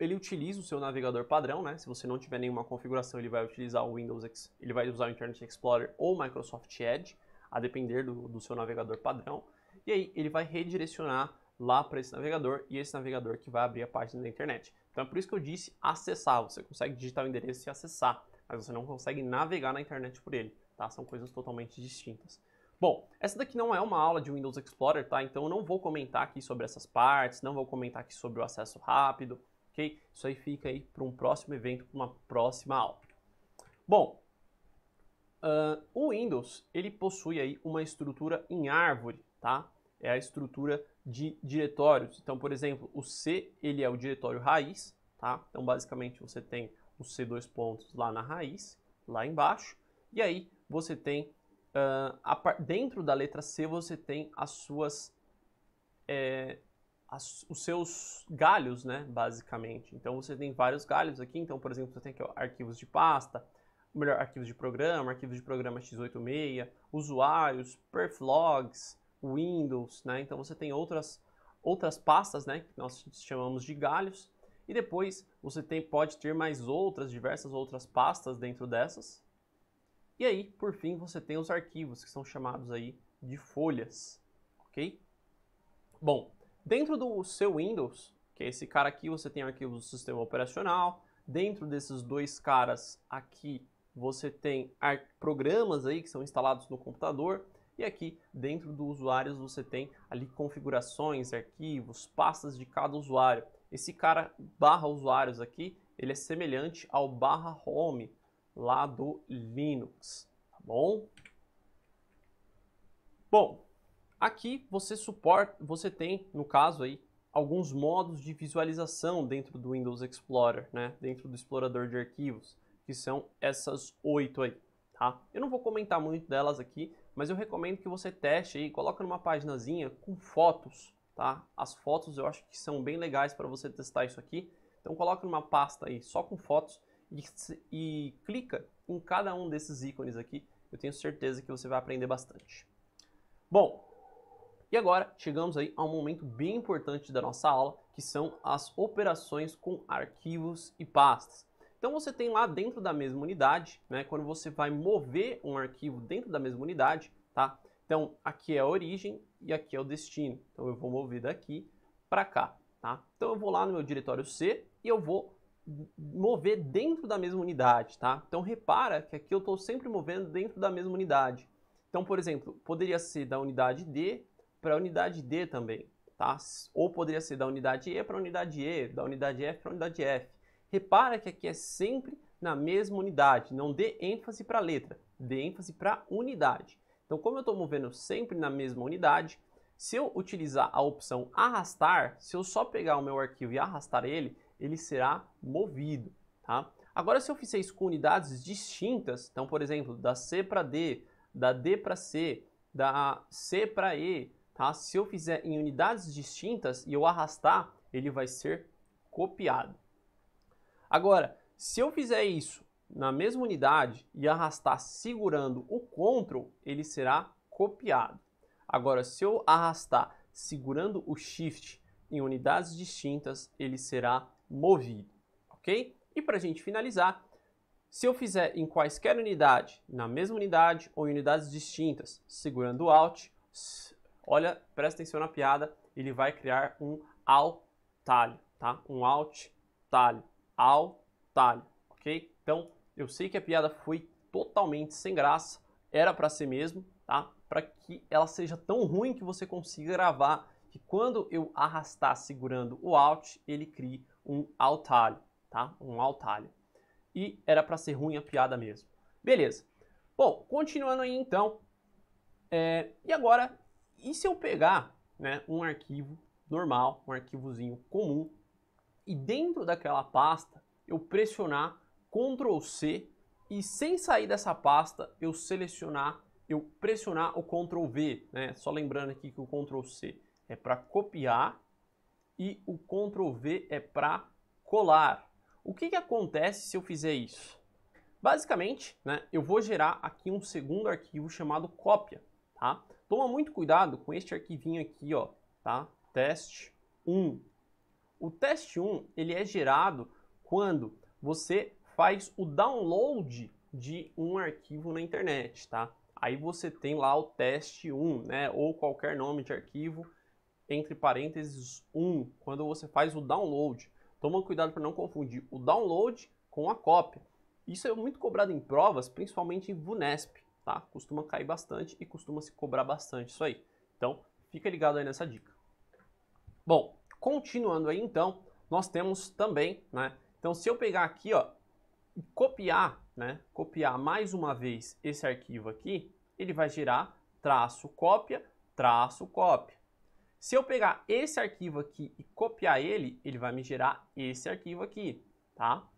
ele utiliza o seu navegador padrão, né? Se você não tiver nenhuma configuração, ele vai utilizar o ele vai usar o Internet Explorer ou o Microsoft Edge, a depender do seu navegador padrão. E aí, ele vai redirecionar lá para esse navegador e esse navegador que vai abrir a página da internet. Então é por isso que eu disse acessar. Você consegue digitar o endereço e acessar, mas você não consegue navegar na internet por ele, tá? São coisas totalmente distintas. Bom, essa daqui não é uma aula de Windows Explorer, tá? Então eu não vou comentar aqui sobre essas partes, não vou comentar aqui sobre o acesso rápido, ok? Isso aí fica aí para um próximo evento, para uma próxima aula. Bom, o Windows, ele possui aí uma estrutura em árvore, tá? É a estrutura de diretórios. Então, por exemplo, o C, ele é o diretório raiz, tá? Então, basicamente, você tem o C dois pontos lá na raiz, lá embaixo, e aí você tem, dentro da letra C, você tem as suas, os seus galhos, né, basicamente. Então, você tem vários galhos aqui. Então, por exemplo, você tem aqui, ó, arquivos de pasta, melhor, arquivos de programa x86, usuários, perflogs, Windows, né? Então você tem outras pastas, né, que nós chamamos de galhos, e depois você pode ter mais diversas outras pastas dentro dessas. E aí, por fim, você tem os arquivos, que são chamados aí de folhas, ok? Bom, dentro do seu Windows, que é esse cara aqui, você tem arquivos do sistema operacional. Dentro desses dois caras aqui, você tem programas aí que são instalados no computador. E aqui, dentro do usuários, você tem ali configurações, arquivos, pastas de cada usuário. Esse cara /usuários aqui, ele é semelhante ao /home lá do Linux, tá bom? Bom, aqui você tem, no caso aí, alguns modos de visualização dentro do Windows Explorer, né? Dentro do explorador de arquivos, que são essas 8 aí, tá? Eu não vou comentar muito delas aqui, mas eu recomendo que você teste aí, coloca numa paginazinha com fotos, tá? As fotos eu acho que são bem legais para você testar isso aqui. Então coloca numa pasta aí só com fotos e clica em cada um desses ícones aqui. Eu tenho certeza que você vai aprender bastante. Bom, e agora chegamos aí a um momento bem importante da nossa aula, que são as operações com arquivos e pastas. Então você tem lá dentro da mesma unidade, né, quando você vai mover um arquivo dentro da mesma unidade, tá? Então aqui é a origem e aqui é o destino. Então eu vou mover daqui para cá, tá? Então eu vou lá no meu diretório C e eu vou mover dentro da mesma unidade, tá? Então repara que aqui eu estou sempre movendo dentro da mesma unidade. Então, por exemplo, poderia ser da unidade D para a unidade D também, tá? Ou poderia ser da unidade E para a unidade E, da unidade F para a unidade F. Repara que aqui é sempre na mesma unidade, não dê ênfase para a letra, dê ênfase para a unidade. Então, como eu estou movendo sempre na mesma unidade, se eu utilizar a opção arrastar, se eu só pegar o meu arquivo e arrastar ele, ele será movido, tá? Agora, se eu fizer isso com unidades distintas, então, por exemplo, da C para D, da D para C, da C para E, tá? Se eu fizer em unidades distintas e eu arrastar, ele vai ser copiado. Agora, se eu fizer isso na mesma unidade e arrastar segurando o Ctrl, ele será copiado. Agora, se eu arrastar segurando o Shift em unidades distintas, ele será movido, ok? E para a gente finalizar, se eu fizer em quaisquer unidade, na mesma unidade ou em unidades distintas, segurando o Alt, olha, presta atenção na piada, ele vai criar um atalho, tá? Um alt-talho. Talho, ok? Então, eu sei que a piada foi totalmente sem graça, era para ser mesmo, tá? Para que ela seja tão ruim que você consiga gravar, que quando eu arrastar segurando o Alt, ele crie um atalho, tá? Um atalho. E era para ser ruim a piada mesmo. Beleza. Bom, continuando aí então, e agora, e se eu pegar, né, um arquivo normal, um arquivozinho comum, e dentro daquela pasta eu pressionar Ctrl C e sem sair dessa pasta eu pressionar o Ctrl V, né? Só lembrando aqui que o Ctrl C é para copiar e o Ctrl V é para colar. O que acontece se eu fizer isso? Basicamente, né, eu vou gerar aqui um segundo arquivo chamado cópia, tá? Toma muito cuidado com este arquivinho aqui, ó, tá? Teste1. O teste1, ele é gerado quando você faz o download de um arquivo na internet, tá? Aí você tem lá o teste1, né? Ou qualquer nome de arquivo, entre parênteses 1, quando você faz o download. Toma cuidado para não confundir o download com a cópia. Isso é muito cobrado em provas, principalmente em VUNESP, tá? Costuma cair bastante e costuma se cobrar bastante isso aí. Então, fica ligado aí nessa dica. Bom, continuando aí então, nós temos também, né? Então, se eu pegar aqui, ó, copiar, né? Copiar mais uma vez esse arquivo aqui, ele vai gerar traço cópia, traço cópia. Se eu pegar esse arquivo aqui e copiar ele, ele vai me gerar esse arquivo aqui, tá?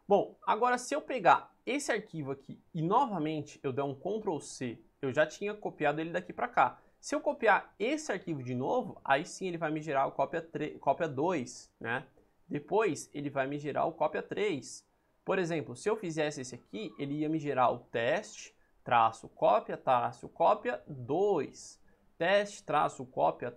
Bom, agora se eu pegar esse arquivo aqui e novamente eu der um Ctrl C, eu já tinha copiado ele daqui para cá. Se eu copiar esse arquivo de novo, aí sim ele vai me gerar o cópia 2, né? Depois ele vai me gerar o cópia 3. Por exemplo, se eu fizesse esse aqui, ele ia me gerar o teste, traço cópia 2. Teste, traço cópia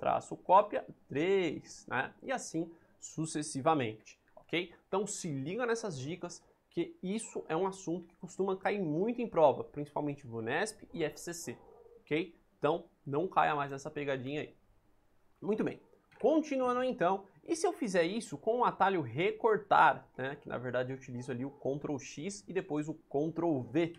3, né? E assim sucessivamente, ok? Então se liga nessas dicas, que isso é um assunto que costuma cair muito em prova, principalmente VUNESP e FCC, ok? Então não caia mais nessa pegadinha aí. Muito bem, continuando então, e se eu fizer isso com o atalho recortar, né? Que na verdade eu utilizo ali o Ctrl X e depois o Ctrl V.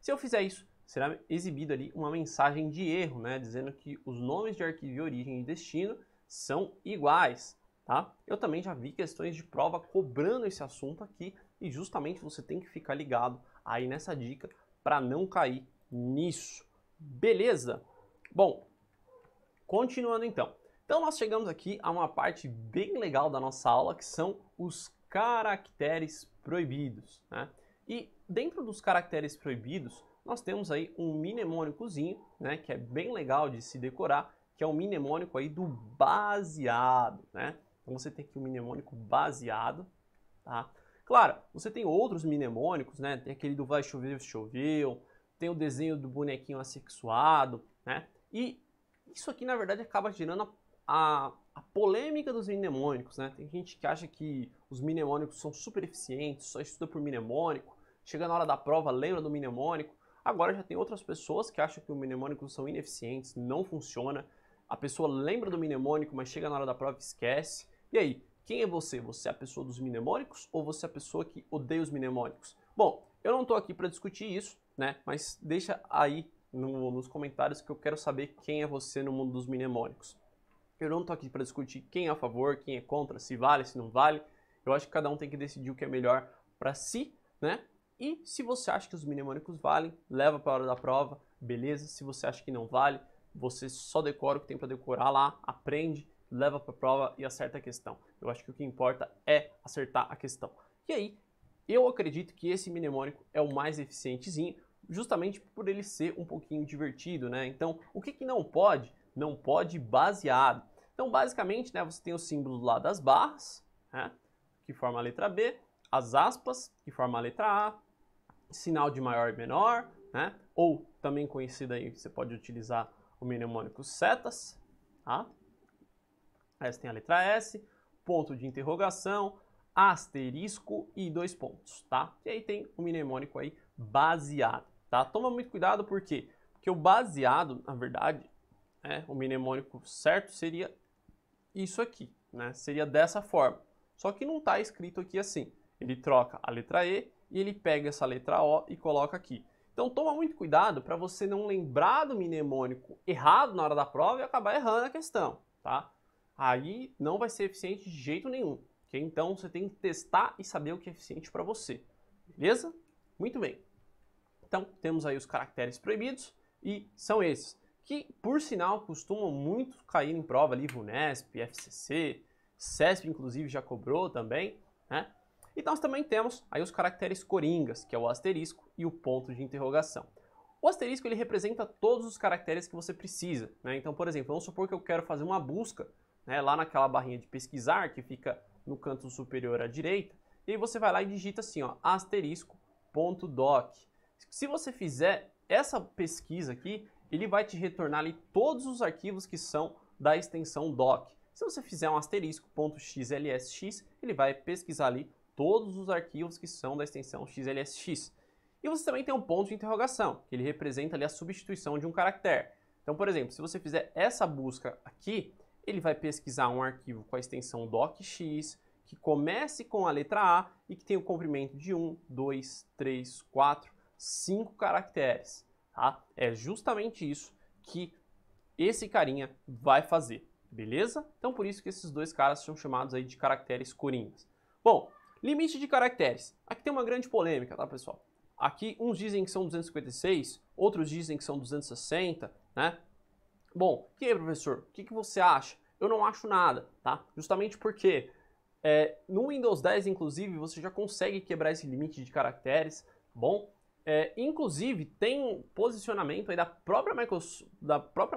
Se eu fizer isso, será exibido ali uma mensagem de erro, né, dizendo que os nomes de arquivo de origem e destino são iguais, tá? Eu também já vi questões de prova cobrando esse assunto aqui e justamente você tem que ficar ligado aí nessa dica para não cair nisso. Beleza? Bom, continuando então. Então nós chegamos aqui a uma parte bem legal da nossa aula, que são os caracteres proibidos, né? E dentro dos caracteres proibidos, nós temos aí um mnemônicozinho, né, que é bem legal de se decorar, que é o mnemônico aí do baseado, né? Então você tem aqui o mnemônico baseado, tá? Claro, você tem outros mnemônicos, né? Tem aquele do vai chover, choveu, tem o desenho do bonequinho assexuado, né? E isso aqui, na verdade, acaba gerando a polêmica dos mnemônicos, né? Tem gente que acha que os mnemônicos são super eficientes, só estuda por mnemônico, chega na hora da prova, lembra do mnemônico. Agora já tem outras pessoas que acham que os mnemônicos são ineficientes, não funciona. A pessoa lembra do mnemônico, mas chega na hora da prova e esquece. E aí, quem é você? Você é a pessoa dos mnemônicos ou você é a pessoa que odeia os mnemônicos? Bom, eu não estou aqui para discutir isso, né? Mas deixa aí nos comentários que eu quero saber quem é você no mundo dos mnemônicos. Eu não estou aqui para discutir quem é a favor, quem é contra, se vale, se não vale. Eu acho que cada um tem que decidir o que é melhor para si, né? E se você acha que os mnemônicos valem, leva para a hora da prova, beleza? Se você acha que não vale, você só decora o que tem para decorar lá, aprende, leva para a prova e acerta a questão. Eu acho que o que importa é acertar a questão. E aí, eu acredito que esse mnemônico é o mais eficientezinho, justamente por ele ser um pouquinho divertido, né? Então, o que não pode? Não pode baseado. Então, basicamente, né, você tem o símbolo lá das barras, né, que forma a letra B, as aspas, que forma a letra A, sinal de maior e menor, né? Ou também conhecido aí, você pode utilizar o mnemônico setas, tá? Aí você tem a letra S, ponto de interrogação, asterisco e 2 pontos, tá? E aí tem o mnemônico aí baseado, tá? Toma muito cuidado, por quê? Porque o baseado, na verdade, o mnemônico certo seria isso aqui, né? Seria dessa forma. Só que não está escrito aqui assim. Ele troca a letra E e ele pega essa letra O e coloca aqui. Então toma muito cuidado para você não lembrar do mnemônico errado na hora da prova e acabar errando a questão, tá? Aí não vai ser eficiente de jeito nenhum. Okay? Então você tem que testar e saber o que é eficiente para você. Beleza? Muito bem. Então temos aí os caracteres proibidos e são esses, que por sinal costumam muito cair em prova ali, VUNESP, FCC, CESP inclusive já cobrou também, né? E nós também temos aí os caracteres coringas, que é o asterisco e o ponto de interrogação. O asterisco ele representa todos os caracteres que você precisa, né? Então, por exemplo, vamos supor que eu quero fazer uma busca, né, lá naquela barrinha de pesquisar que fica no canto superior à direita, e aí você vai lá e digita assim, ó, asterisco.doc. Se você fizer essa pesquisa aqui, ele vai te retornar ali todos os arquivos que são da extensão doc. Se você fizer um asterisco.xlsx, ele vai pesquisar ali todos os arquivos que são da extensão xlsx. E você também tem um ponto de interrogação, que ele representa ali a substituição de um caractere. Então, por exemplo, se você fizer essa busca aqui, ele vai pesquisar um arquivo com a extensão docx, que comece com a letra A e que tem o comprimento de 1, 2, 3, 4, 5 caracteres. Tá? É justamente isso que esse carinha vai fazer, beleza? Então por isso que esses dois caras são chamados aí de caracteres coringas. Bom, Limite de caracteres. Aqui tem uma grande polêmica, tá, pessoal? Aqui uns dizem que são 256, outros dizem que são 260, né? Bom, e aí, professor, o que você acha? Eu não acho nada, tá? Justamente porque no Windows 10, inclusive, você já consegue quebrar esse limite de caracteres, tá bom? Inclusive, tem posicionamento aí da própria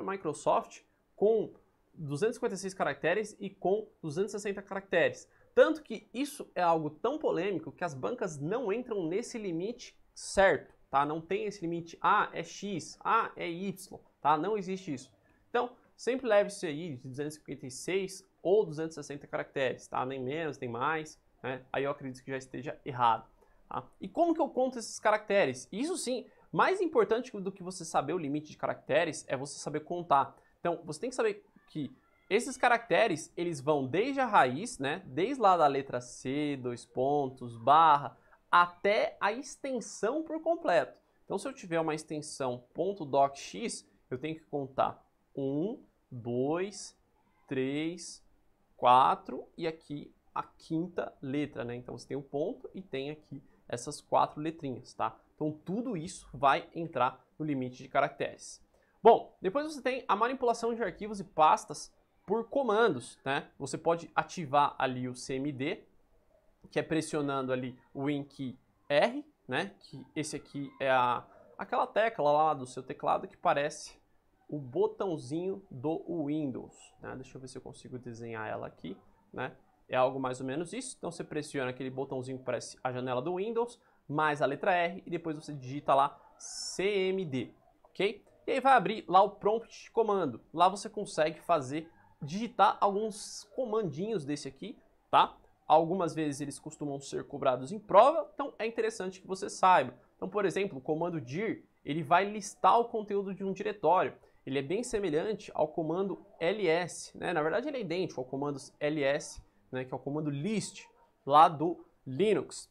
Microsoft com 256 caracteres e com 260 caracteres. Tanto que isso é algo tão polêmico que as bancas não entram nesse limite certo, tá? Não tem esse limite, é X, é Y, tá? Não existe isso. Então, sempre leve isso aí de 256 ou 260 caracteres, tá? Nem menos, nem mais, né? Aí eu acredito que já esteja errado, tá? E como que eu conto esses caracteres? Isso sim, mais importante do que você saber o limite de caracteres é você saber contar. Então, você tem que saber que esses caracteres, eles vão desde a raiz, né? Desde lá da letra C, 2 pontos, barra, até a extensão por completo. Então, se eu tiver uma extensão .docx, eu tenho que contar 1, 2, 3, 4 e aqui a quinta letra, né? Então, você tem um ponto e tem aqui essas 4 letrinhas, tá? Então, tudo isso vai entrar no limite de caracteres. Bom, depois você tem a manipulação de arquivos e pastas por comandos, né? Você pode ativar ali o CMD, que é pressionando ali o WinKey R, né? Que esse aqui é aquela tecla lá do seu teclado que parece o botãozinho do Windows, né? Deixa eu ver se eu consigo desenhar ela aqui, né? É algo mais ou menos isso. Então você pressiona aquele botãozinho que parece a janela do Windows, mais a letra R e depois você digita lá CMD, ok? E aí vai abrir lá o prompt de comando. Lá você consegue digitar alguns comandinhos desse aqui, tá? Algumas vezes eles costumam ser cobrados em prova, então é interessante que você saiba. Então, por exemplo, o comando dir, ele vai listar o conteúdo de um diretório. Ele é bem semelhante ao comando ls, né? Na verdade, ele é idêntico ao comando ls, né? Que é o comando list, lá do Linux.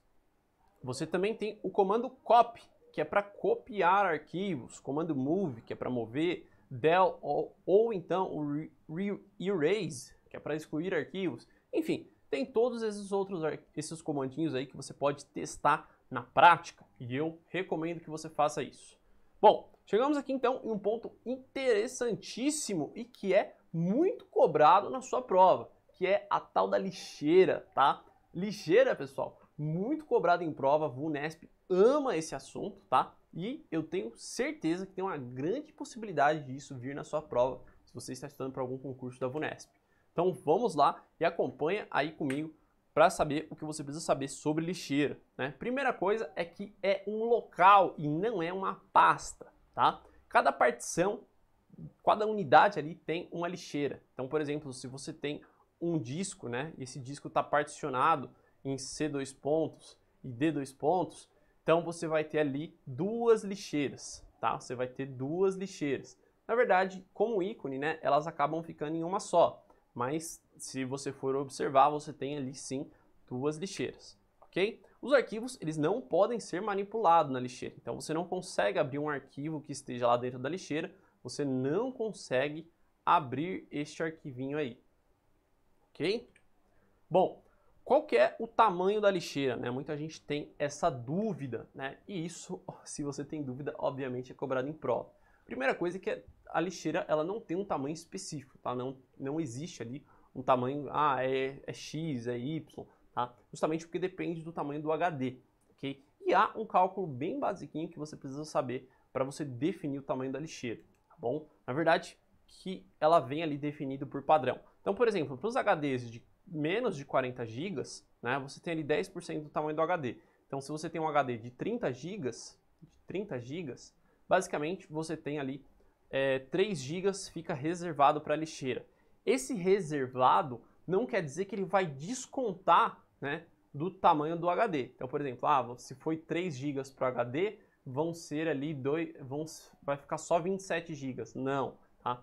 Você também tem o comando copy, que é para copiar arquivos, comando move, que é para mover, del ou então o erase, que é para excluir arquivos. Enfim, tem todos esses comandinhos aí que você pode testar na prática e eu recomendo que você faça isso. Bom, chegamos aqui então em um ponto interessantíssimo e que é muito cobrado na sua prova, que é a tal da lixeira, tá? Lixeira, pessoal, muito cobrado em prova, a VUNESP ama esse assunto, tá? E eu tenho certeza que tem uma grande possibilidade disso vir na sua prova, se você está estudando para algum concurso da VUNESP. Então vamos lá e acompanha aí comigo para saber o que você precisa saber sobre lixeira, né? Primeira coisa é que é um local e não é uma pasta, tá? Cada partição, cada unidade ali tem uma lixeira. Então, por exemplo, se você tem um disco, né? E esse disco está particionado em C2 pontos e D2 pontos, então você vai ter ali 2 lixeiras, tá? Você vai ter 2 lixeiras. Na verdade, como ícone, né? Elas acabam ficando em uma só. Mas se você for observar, você tem ali sim 2 lixeiras, ok? Os arquivos, eles não podem ser manipulados na lixeira. Então você não consegue abrir um arquivo que esteja lá dentro da lixeira, você não consegue abrir este arquivinho aí, ok? Bom, qual que é o tamanho da lixeira, né? Muita gente tem essa dúvida, né? E isso, se você tem dúvida, obviamente é cobrado em prova. Primeira coisa é que a lixeira, ela não tem um tamanho específico, tá? Não existe ali um tamanho, é X, é Y, tá? Justamente porque depende do tamanho do HD, ok? E há um cálculo bem basiquinho que você precisa saber para você definir o tamanho da lixeira, tá bom? Na verdade, que ela vem ali definido por padrão. Então, por exemplo, para os HDs de menos de 40 GB, né, você tem ali 10% do tamanho do HD. Então, se você tem um HD de 30 GB, basicamente você tem ali 3 GB fica reservado para a lixeira. Esse reservado não quer dizer que ele vai descontar, né, do tamanho do HD. Então, por exemplo, se foi 3 GB para o HD, vão ser ali vai ficar só 27 GB. Não, tá?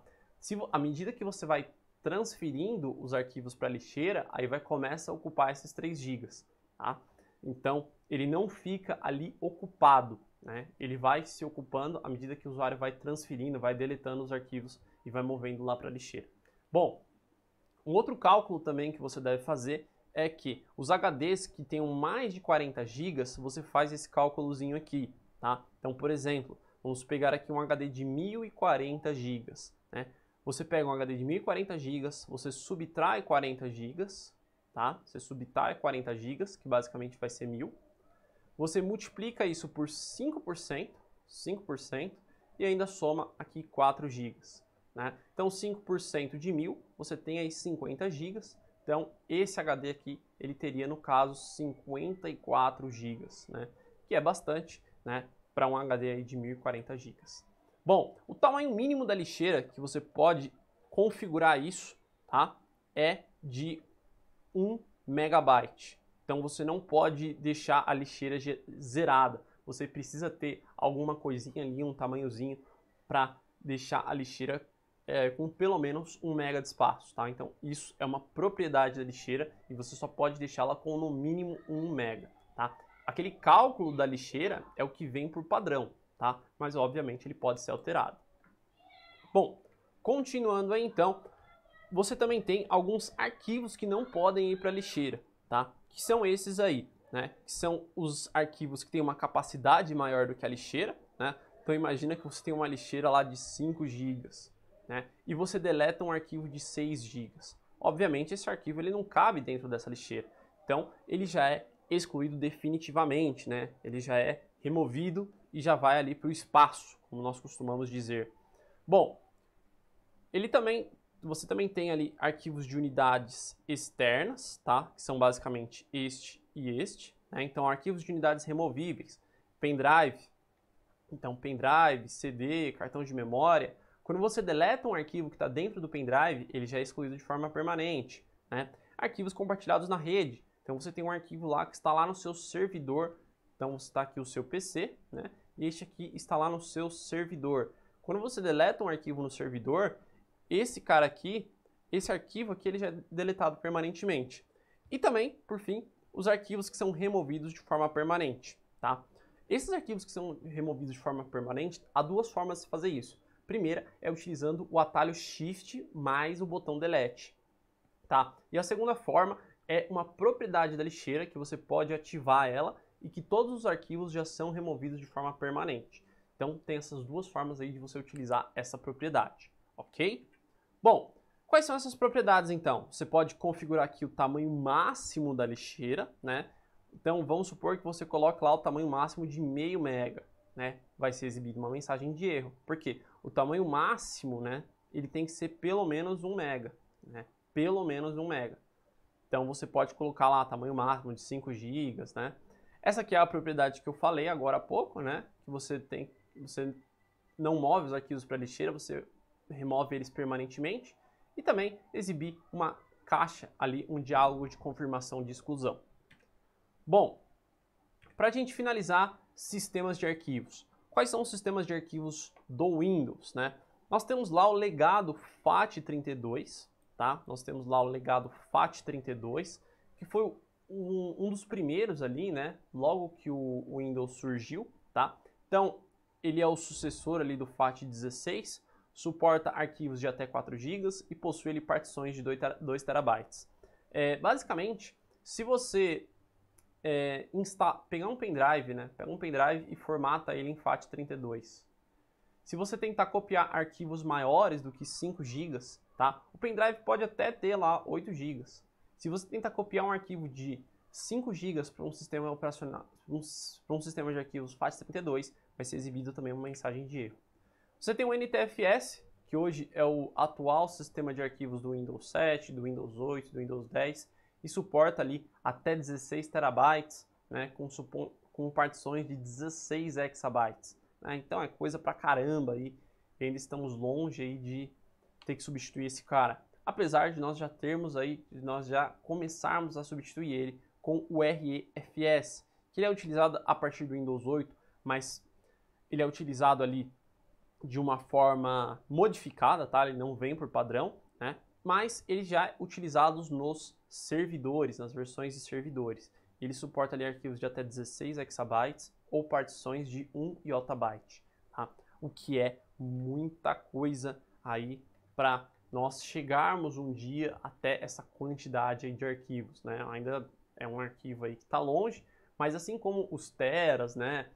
À medida que você vai transferindo os arquivos para a lixeira, aí começa a ocupar esses 3 GB, tá? Então, ele não fica ali ocupado, né? Ele vai se ocupando à medida que o usuário vai transferindo, vai deletando os arquivos e vai movendo lá para a lixeira. Bom, um outro cálculo também que você deve fazer é que os HDs que tenham mais de 40 GB, você faz esse cálculozinho aqui, tá? Então, por exemplo, vamos pegar aqui um HD de 1040 GB, né? Você pega um HD de 1040 GB, você subtrai 40 GB, tá? Você subtrai 40 GB, que basicamente vai ser 1000. Você multiplica isso por 5%, e ainda soma aqui 4 GB, né? Então, 5% de 1000, você tem aí 50 GB. Então, esse HD aqui, ele teria, no caso, 54 GB, né? Que é bastante, né? Para um HD aí de 1040 GB. Bom, o tamanho mínimo da lixeira que você pode configurar isso, tá? É de 1 megabyte. Então, você não pode deixar a lixeira zerada. Você precisa ter alguma coisinha ali, um tamanhozinho, para deixar a lixeira com pelo menos 1 mega de espaço, tá? Então, isso é uma propriedade da lixeira e você só pode deixá-la com no mínimo 1 mega, tá? Aquele cálculo da lixeira é o que vem por padrão, tá? Mas, obviamente, ele pode ser alterado. Bom, continuando aí, então, você também tem alguns arquivos que não podem ir para a lixeira, tá? Que são esses aí, né? Que são os arquivos que têm uma capacidade maior do que a lixeira, né? Então, imagina que você tem uma lixeira lá de 5 GB, né? E você deleta um arquivo de 6 GB. Obviamente, esse arquivo ele não cabe dentro dessa lixeira. Então, ele já é excluído definitivamente, né? Ele já é removido e já vai ali para o espaço, como nós costumamos dizer. Bom, você também tem ali arquivos de unidades externas, tá? Que são basicamente este e este, né? Então, arquivos de unidades removíveis, pendrive, então pendrive, CD, cartão de memória. Quando você deleta um arquivo que está dentro do pendrive, ele já é excluído de forma permanente, né? Arquivos compartilhados na rede. Então, você tem um arquivo lá que está lá no seu servidor. Então, está aqui o seu PC, né? E este aqui está lá no seu servidor. Quando você deleta um arquivo no servidor, esse arquivo aqui, ele já é deletado permanentemente. E também, por fim, os arquivos que são removidos de forma permanente, tá? Esses arquivos que são removidos de forma permanente, há duas formas de fazer isso. Primeira é utilizando o atalho Shift mais o botão Delete, tá? E a segunda forma é uma propriedade da lixeira que você pode ativar ela e que todos os arquivos já são removidos de forma permanente. Então, tem essas duas formas aí de você utilizar essa propriedade, ok? Bom, quais são essas propriedades então? Você pode configurar aqui o tamanho máximo da lixeira, né? Então, vamos supor que você coloque lá o tamanho máximo de 0,5 mega, né? Vai ser exibida uma mensagem de erro. Por quê? O tamanho máximo, né? Ele tem que ser pelo menos 1 mega, né? Pelo menos 1 mega. Então, você pode colocar lá tamanho máximo de 5 GB, né? Essa aqui é a propriedade que eu falei agora há pouco, né? Que você não move os arquivos para a lixeira, você remove eles permanentemente. E também exibir uma caixa ali, um diálogo de confirmação de exclusão. Bom, para a gente finalizar, sistemas de arquivos. Quais são os sistemas de arquivos do Windows, né? Nós temos lá o legado FAT32, tá? Nós temos lá o legado FAT32, que foi um dos primeiros ali, né? Logo que o Windows surgiu, tá? Então, ele é o sucessor ali do FAT16, suporta arquivos de até 4 GB e possui ali partições de 2 TB. Basicamente, se você pegar um pendrive, né? Pega um pendrive e formata ele em FAT32. Se você tentar copiar arquivos maiores do que 5 GB, tá? O pendrive pode até ter lá 8 GB. Se você tentar copiar um arquivo de 5 GB para um sistema operacional, para um sistema de arquivos FAT32, vai ser exibido também uma mensagem de erro. Você tem o NTFS, que hoje é o atual sistema de arquivos do Windows 7, do Windows 8, do Windows 10, e suporta ali até 16 terabytes, né, com partições de 16 exabytes. Né? Então é coisa pra caramba aí, e ainda estamos longe aí de ter que substituir esse cara. Apesar de nós já começarmos a substituir ele com o REFS, que ele é utilizado a partir do Windows 8, mas ele é utilizado ali de uma forma modificada, tá? Ele não vem por padrão, né? Mas ele já é utilizado nos servidores, nas versões de servidores. Ele suporta ali arquivos de até 16 exabytes ou partições de 1 yottabyte, tá? O que é muita coisa aí para nós chegarmos um dia até essa quantidade aí de arquivos, né? Ainda é um arquivo aí que está longe, mas assim como os teras, né,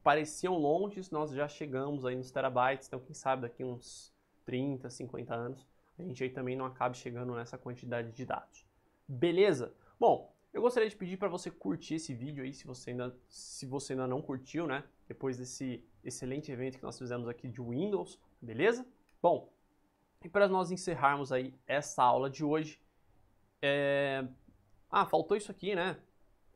pareciam longes, nós já chegamos aí nos terabytes, então quem sabe daqui uns 30, 50 anos, a gente aí também não acabe chegando nessa quantidade de dados. Beleza? Bom, eu gostaria de pedir para você curtir esse vídeo aí, se você ainda não curtiu, né? Depois desse excelente evento que nós fizemos aqui de Windows, beleza? Bom, e para nós encerrarmos aí essa aula de hoje, faltou isso aqui, né?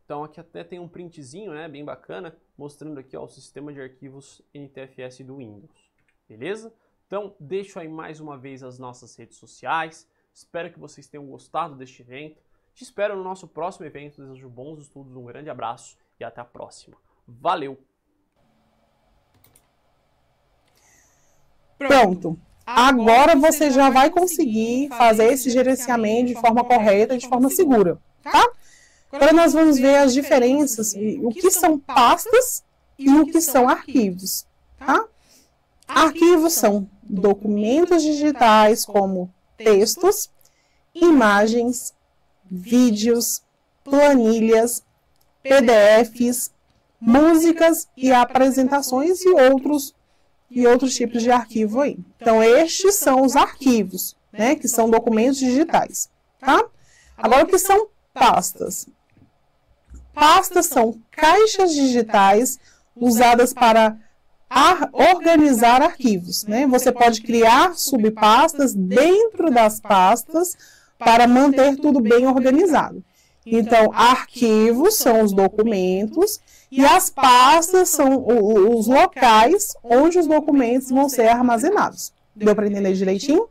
Então aqui até tem um printzinho, né? Bem bacana, mostrando aqui, ó, o sistema de arquivos NTFS do Windows, beleza? Então deixo aí mais uma vez as nossas redes sociais, espero que vocês tenham gostado deste evento. Te espero no nosso próximo evento, desejo bons estudos, um grande abraço e até a próxima. Valeu! Pronto! Agora você já vai conseguir fazer esse gerenciamento de forma correta, de forma segura, tá? Agora nós vamos ver as diferenças, o que são pastas e o que são arquivos, tá? Arquivos são documentos digitais como textos, imagens, vídeos, planilhas, PDFs, músicas e apresentações e outros tipos de arquivo aí. Então, estes são os arquivos, né, que são documentos digitais, tá? Agora, o que são pastas? Pastas são caixas digitais usadas para organizar arquivos, né? Você pode criar subpastas dentro das pastas para manter tudo bem organizado. Então, arquivos são os documentos e as pastas são os locais onde os documentos vão ser armazenados. Deu para entender direitinho?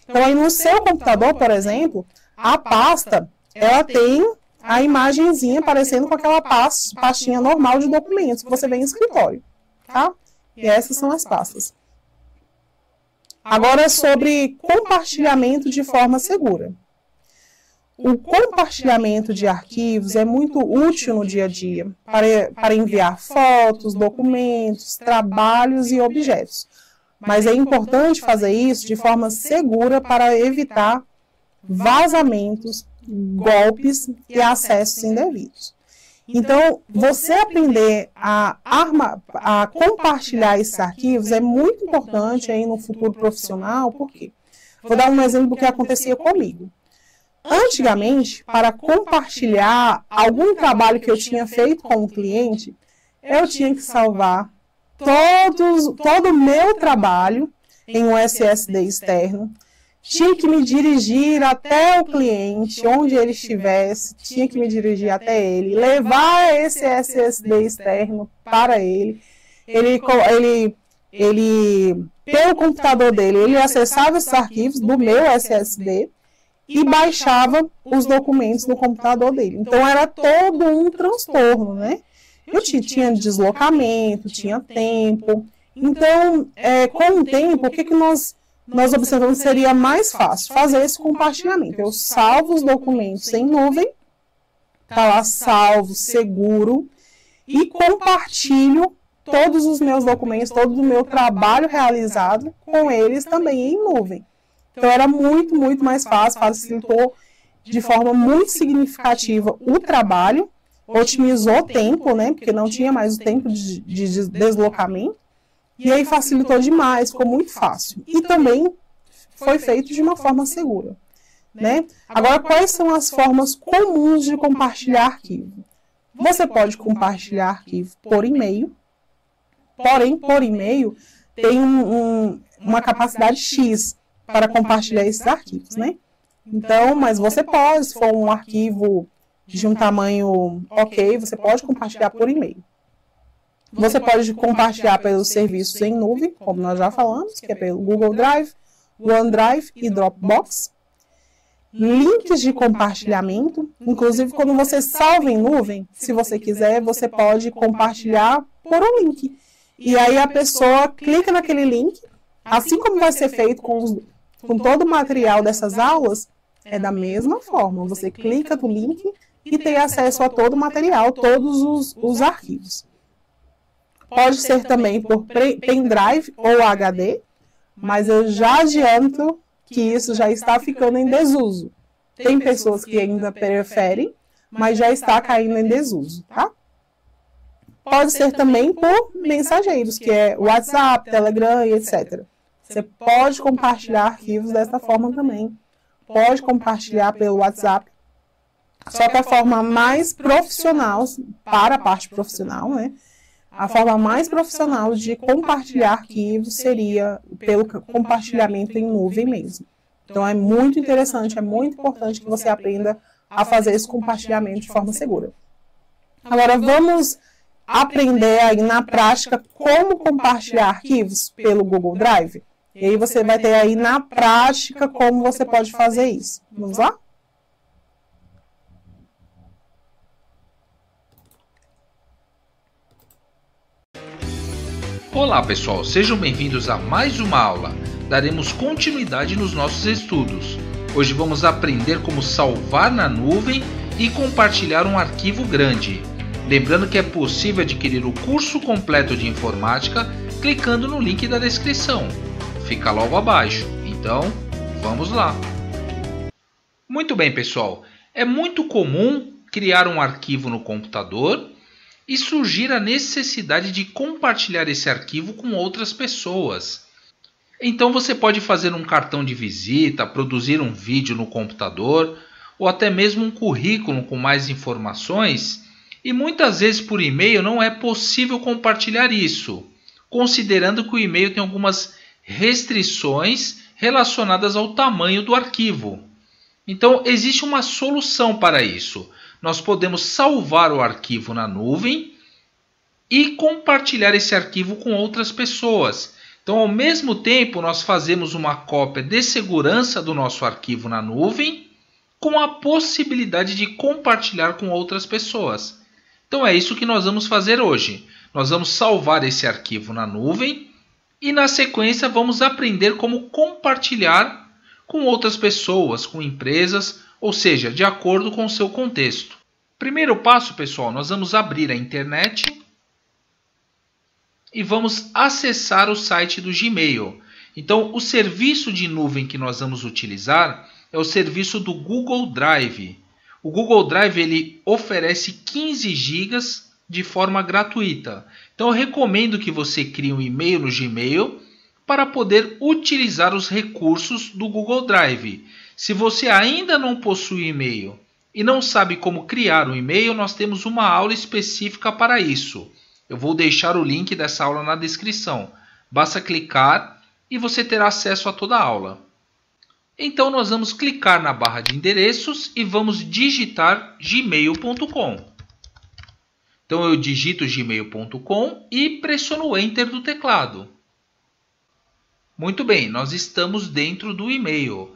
Então, aí no seu computador, por exemplo, a pasta, ela tem a imagenzinha aparecendo com aquela pastinha normal de documentos que você vê em escritório, tá? E essas são as pastas. Agora, sobre compartilhamento de forma segura. O compartilhamento de arquivos é muito útil no dia a dia para enviar fotos, documentos, trabalhos e objetos. Mas é importante fazer isso de forma segura para evitar vazamentos, golpes e acessos indevidos. Então, você aprender a compartilhar esses arquivos é muito importante aí no futuro profissional, por quê? Vou dar um exemplo do que acontecia comigo. Antigamente, para compartilhar algum trabalho que eu tinha feito com um cliente, eu tinha que salvar todo o meu trabalho em um SSD externo, tinha que me dirigir até o cliente, onde ele estivesse, tinha que me dirigir até ele, levar esse SSD externo para ele, pelo computador dele, ele acessava esses arquivos do meu SSD, e baixava os documentos no computador dele. Então, era todo um transtorno, né? Eu tinha deslocamento, tinha tempo. Então, com o tempo, o que nós observamos seria mais fácil? Fazer esse compartilhamento. Eu salvo os documentos em nuvem, está lá salvo, seguro, e compartilho todos os meus documentos, todo o meu trabalho realizado com eles também em nuvem. Então, era muito, muito mais fácil, facilitou de forma muito significativa o trabalho, otimizou o tempo, né, porque não tinha mais o tempo de deslocamento, e aí facilitou demais, ficou muito fácil. E também foi feito de uma forma segura, né? Agora, quais são as formas comuns de compartilhar arquivo? Você pode compartilhar arquivo por e-mail, porém, por e-mail tem uma capacidade X, para compartilhar esses arquivos, né? Então, mas você pode, se for um arquivo de um tamanho ok, você pode compartilhar por e-mail. Você pode compartilhar pelos serviços em nuvem, como nós já falamos, que é pelo Google Drive, OneDrive e Dropbox. Links de compartilhamento, inclusive quando você salva em nuvem, se você quiser, você pode compartilhar por um link. E aí a pessoa clica naquele link, assim como vai ser feito com todo o material dessas aulas, é da mesma forma. Você clica no link e tem acesso a todo o material, todos os arquivos. Pode ser também por pendrive ou HD, mas eu já adianto que isso já está ficando em desuso. Tem pessoas que ainda preferem, mas já está caindo em desuso, tá? Pode ser também por mensageiros, que é WhatsApp, Telegram e etc. Você pode compartilhar arquivos dessa forma também. Pode compartilhar pelo WhatsApp. Só que a forma mais profissional, para a parte profissional, né? A forma mais profissional de compartilhar arquivos seria pelo compartilhamento em nuvem mesmo. Então é muito interessante, é muito importante que você aprenda a fazer esse compartilhamento de forma segura. Agora vamos aprender aí na prática como compartilhar arquivos pelo Google Drive. E aí você vai ter aí na prática como você pode fazer isso. Vamos lá? Olá pessoal, sejam bem-vindos a mais uma aula. Daremos continuidade nos nossos estudos. Hoje vamos aprender como salvar na nuvem e compartilhar um arquivo grande. Lembrando que é possível adquirir o curso completo de informática clicando no link da descrição. Fica logo abaixo. Então, vamos lá. Muito bem pessoal, é muito comum criar um arquivo no computador e surgir a necessidade de compartilhar esse arquivo com outras pessoas. Então você pode fazer um cartão de visita, produzir um vídeo no computador ou até mesmo um currículo com mais informações e muitas vezes por e-mail não é possível compartilhar isso, considerando que o e-mail tem algumas restrições relacionadas ao tamanho do arquivo. Então existe uma solução para isso. Nós podemos salvar o arquivo na nuvem e compartilhar esse arquivo com outras pessoas. Então, ao mesmo tempo, nós fazemos uma cópia de segurança do nosso arquivo na nuvem com a possibilidade de compartilhar com outras pessoas. Então, é isso que nós vamos fazer hoje. Nós vamos salvar esse arquivo na nuvem e, na sequência, vamos aprender como compartilhar com outras pessoas, com empresas, ou seja, de acordo com o seu contexto. Primeiro passo, pessoal, nós vamos abrir a internet e vamos acessar o site do Gmail. Então, o serviço de nuvem que nós vamos utilizar é o serviço do Google Drive. O Google Drive ele oferece 15 GB de forma gratuita. Então, eu recomendo que você crie um e-mail no Gmail para poder utilizar os recursos do Google Drive. Se você ainda não possui e-mail e não sabe como criar um e-mail, nós temos uma aula específica para isso. Eu vou deixar o link dessa aula na descrição. Basta clicar e você terá acesso a toda a aula. Então nós vamos clicar na barra de endereços e vamos digitar gmail.com. Então eu digito gmail.com e pressiono o Enter do teclado. Muito bem, nós estamos dentro do e-mail.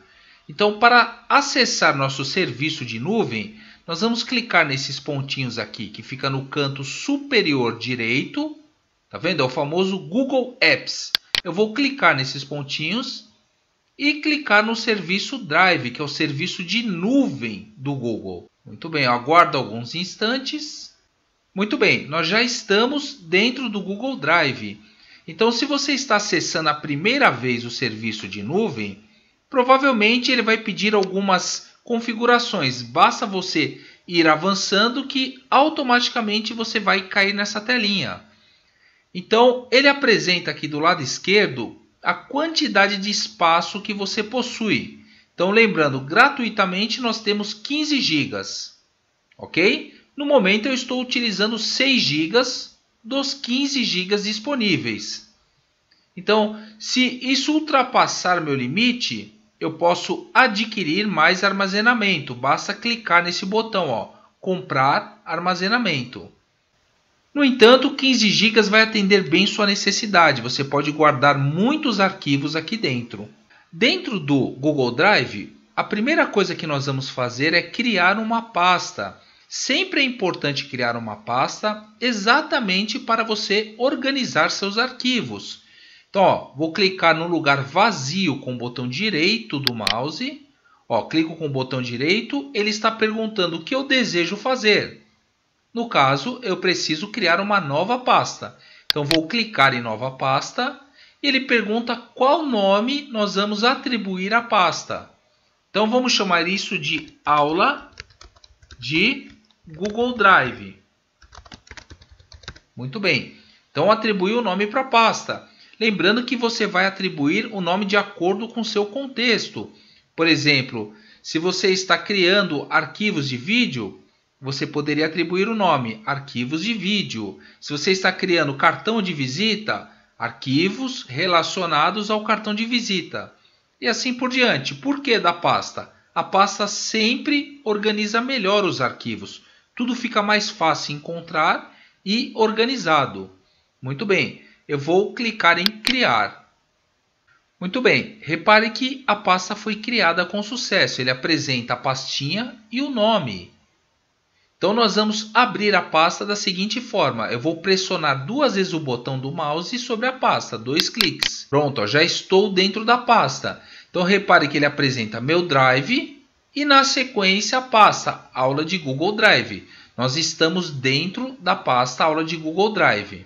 Então, para acessar nosso serviço de nuvem, nós vamos clicar nesses pontinhos aqui, que fica no canto superior direito. Tá vendo? É o famoso Google Apps. Eu vou clicar nesses pontinhos e clicar no serviço Drive, que é o serviço de nuvem do Google. Muito bem, aguardo alguns instantes. Muito bem, nós já estamos dentro do Google Drive. Então, se você está acessando a primeira vez o serviço de nuvem, provavelmente ele vai pedir algumas configurações. Basta você ir avançando que automaticamente você vai cair nessa telinha. Então, ele apresenta aqui do lado esquerdo a quantidade de espaço que você possui. Então, lembrando, gratuitamente nós temos 15 GB. Ok? No momento eu estou utilizando 6 GB dos 15 GB disponíveis. Então, se isso ultrapassar meu limite, eu posso adquirir mais armazenamento. Basta clicar nesse botão, ó, comprar armazenamento. No entanto, 15 GB vai atender bem sua necessidade. Você pode guardar muitos arquivos aqui dentro. Dentro do Google Drive, a primeira coisa que nós vamos fazer é criar uma pasta. Sempre é importante criar uma pasta exatamente para você organizar seus arquivos. Então, ó, vou clicar no lugar vazio com o botão direito do mouse. Ó, clico com o botão direito, ele está perguntando o que eu desejo fazer. No caso, eu preciso criar uma nova pasta. Então, vou clicar em nova pasta e ele pergunta qual nome nós vamos atribuir à pasta. Então vamos chamar isso de aula de Google Drive. Muito bem. Então atribui o nome para a pasta. Lembrando que você vai atribuir o nome de acordo com o seu contexto. Por exemplo, se você está criando arquivos de vídeo, você poderia atribuir o nome arquivos de vídeo. Se você está criando cartão de visita, arquivos relacionados ao cartão de visita. E assim por diante. Por que da pasta? A pasta sempre organiza melhor os arquivos. Tudo fica mais fácil encontrar e organizado. Muito bem, eu vou clicar em criar. Muito bem, repare que a pasta foi criada com sucesso. Ele apresenta a pastinha e o nome. Então nós vamos abrir a pasta da seguinte forma. Eu vou pressionar 2 vezes o botão do mouse sobre a pasta, 2 cliques. Pronto, ó, já estou dentro da pasta. Então repare que ele apresenta meu Drive e na sequência a pasta aula de Google Drive. Nós estamos dentro da pasta aula de Google Drive.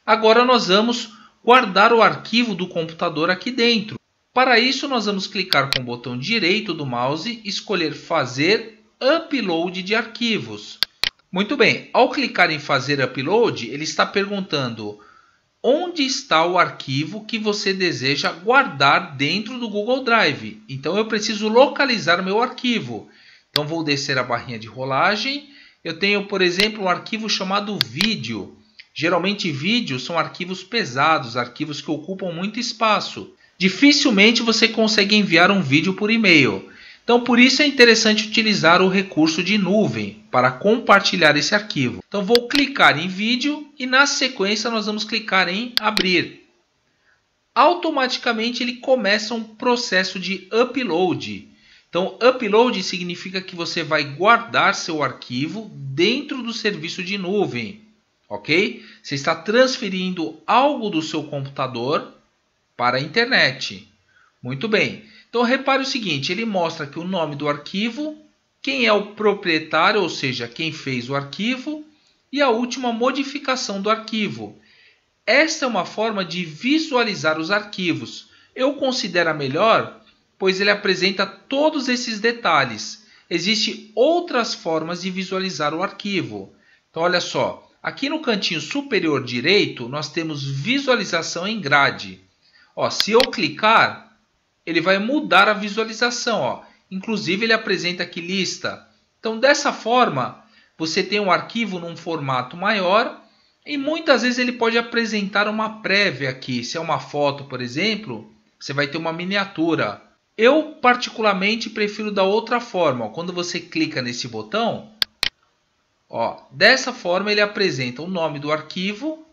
Agora nós vamos guardar o arquivo do computador aqui dentro. Para isso nós vamos clicar com o botão direito do mouse e escolher fazer upload de arquivos. Muito bem, ao clicar em fazer upload, ele está perguntando onde está o arquivo que você deseja guardar dentro do Google Drive. Então eu preciso localizar meu arquivo. Então vou descer a barrinha de rolagem. Eu tenho, por exemplo, um arquivo chamado vídeo. Geralmente vídeos são arquivos pesados, arquivos que ocupam muito espaço. Dificilmente você consegue enviar um vídeo por e-mail. Então, por isso é interessante utilizar o recurso de nuvem para compartilhar esse arquivo. Então, vou clicar em vídeo e na sequência nós vamos clicar em abrir. Automaticamente ele começa um processo de upload. Então, upload significa que você vai guardar seu arquivo dentro do serviço de nuvem. Ok? Você está transferindo algo do seu computador para a internet. Muito bem. Então repare o seguinte, ele mostra aqui o nome do arquivo, quem é o proprietário, ou seja, quem fez o arquivo, e a última modificação do arquivo. Esta é uma forma de visualizar os arquivos. Eu considero a melhor, pois ele apresenta todos esses detalhes. Existem outras formas de visualizar o arquivo. Então olha só, aqui no cantinho superior direito, nós temos visualização em grade. Ó, se eu clicar, ele vai mudar a visualização. Ó. Inclusive, ele apresenta aqui lista. Então, dessa forma, você tem um arquivo num formato maior e muitas vezes ele pode apresentar uma prévia aqui. Se é uma foto, por exemplo, você vai ter uma miniatura. Eu, particularmente, prefiro da outra forma. Ó. Quando você clica nesse botão, ó, dessa forma ele apresenta o nome do arquivo,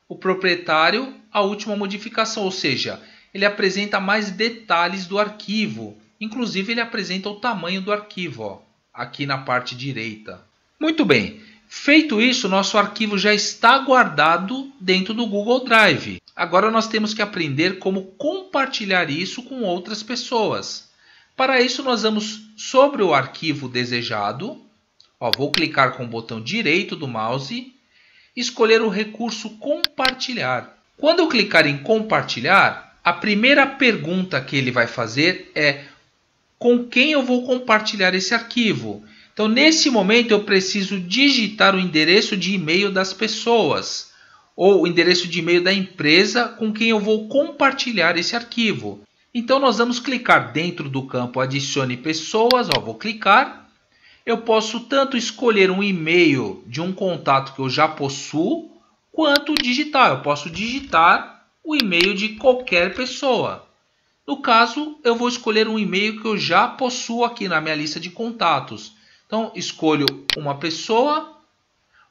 o proprietário, a última modificação, ou seja, ele apresenta mais detalhes do arquivo. Inclusive, ele apresenta o tamanho do arquivo, ó, aqui na parte direita. Muito bem. Feito isso, nosso arquivo já está guardado dentro do Google Drive. Agora nós temos que aprender como compartilhar isso com outras pessoas. Para isso, nós vamos sobre o arquivo desejado. Ó, vou clicar com o botão direito do mouse e escolher o recurso compartilhar. Quando eu clicar em compartilhar, a primeira pergunta que ele vai fazer é com quem eu vou compartilhar esse arquivo. Então, nesse momento, eu preciso digitar o endereço de e-mail das pessoas ou o endereço de e-mail da empresa com quem eu vou compartilhar esse arquivo. Então, nós vamos clicar dentro do campo adicione pessoas. Ó, vou clicar. Eu posso tanto escolher um e-mail de um contato que eu já possuo, quanto digitar. Eu posso digitar o e-mail de qualquer pessoa. No caso, eu vou escolher um e-mail que eu já possuo aqui na minha lista de contatos. Então, escolho uma pessoa.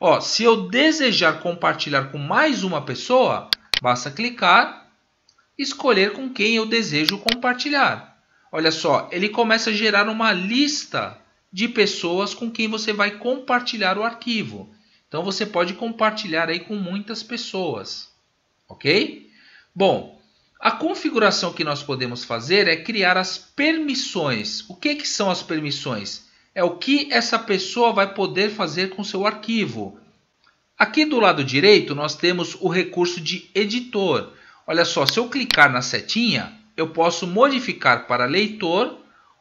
Ó, se eu desejar compartilhar com mais uma pessoa, basta clicar e escolher com quem eu desejo compartilhar. Olha só, ele começa a gerar uma lista de pessoas com quem você vai compartilhar o arquivo. Então, você pode compartilhar aí com muitas pessoas. Ok? Bom, a configuração que nós podemos fazer é criar as permissões. O que são as permissões? É o que essa pessoa vai poder fazer com seu arquivo. Aqui do lado direito nós temos o recurso de editor, Olha só, se eu clicar na setinha, eu posso modificar para leitor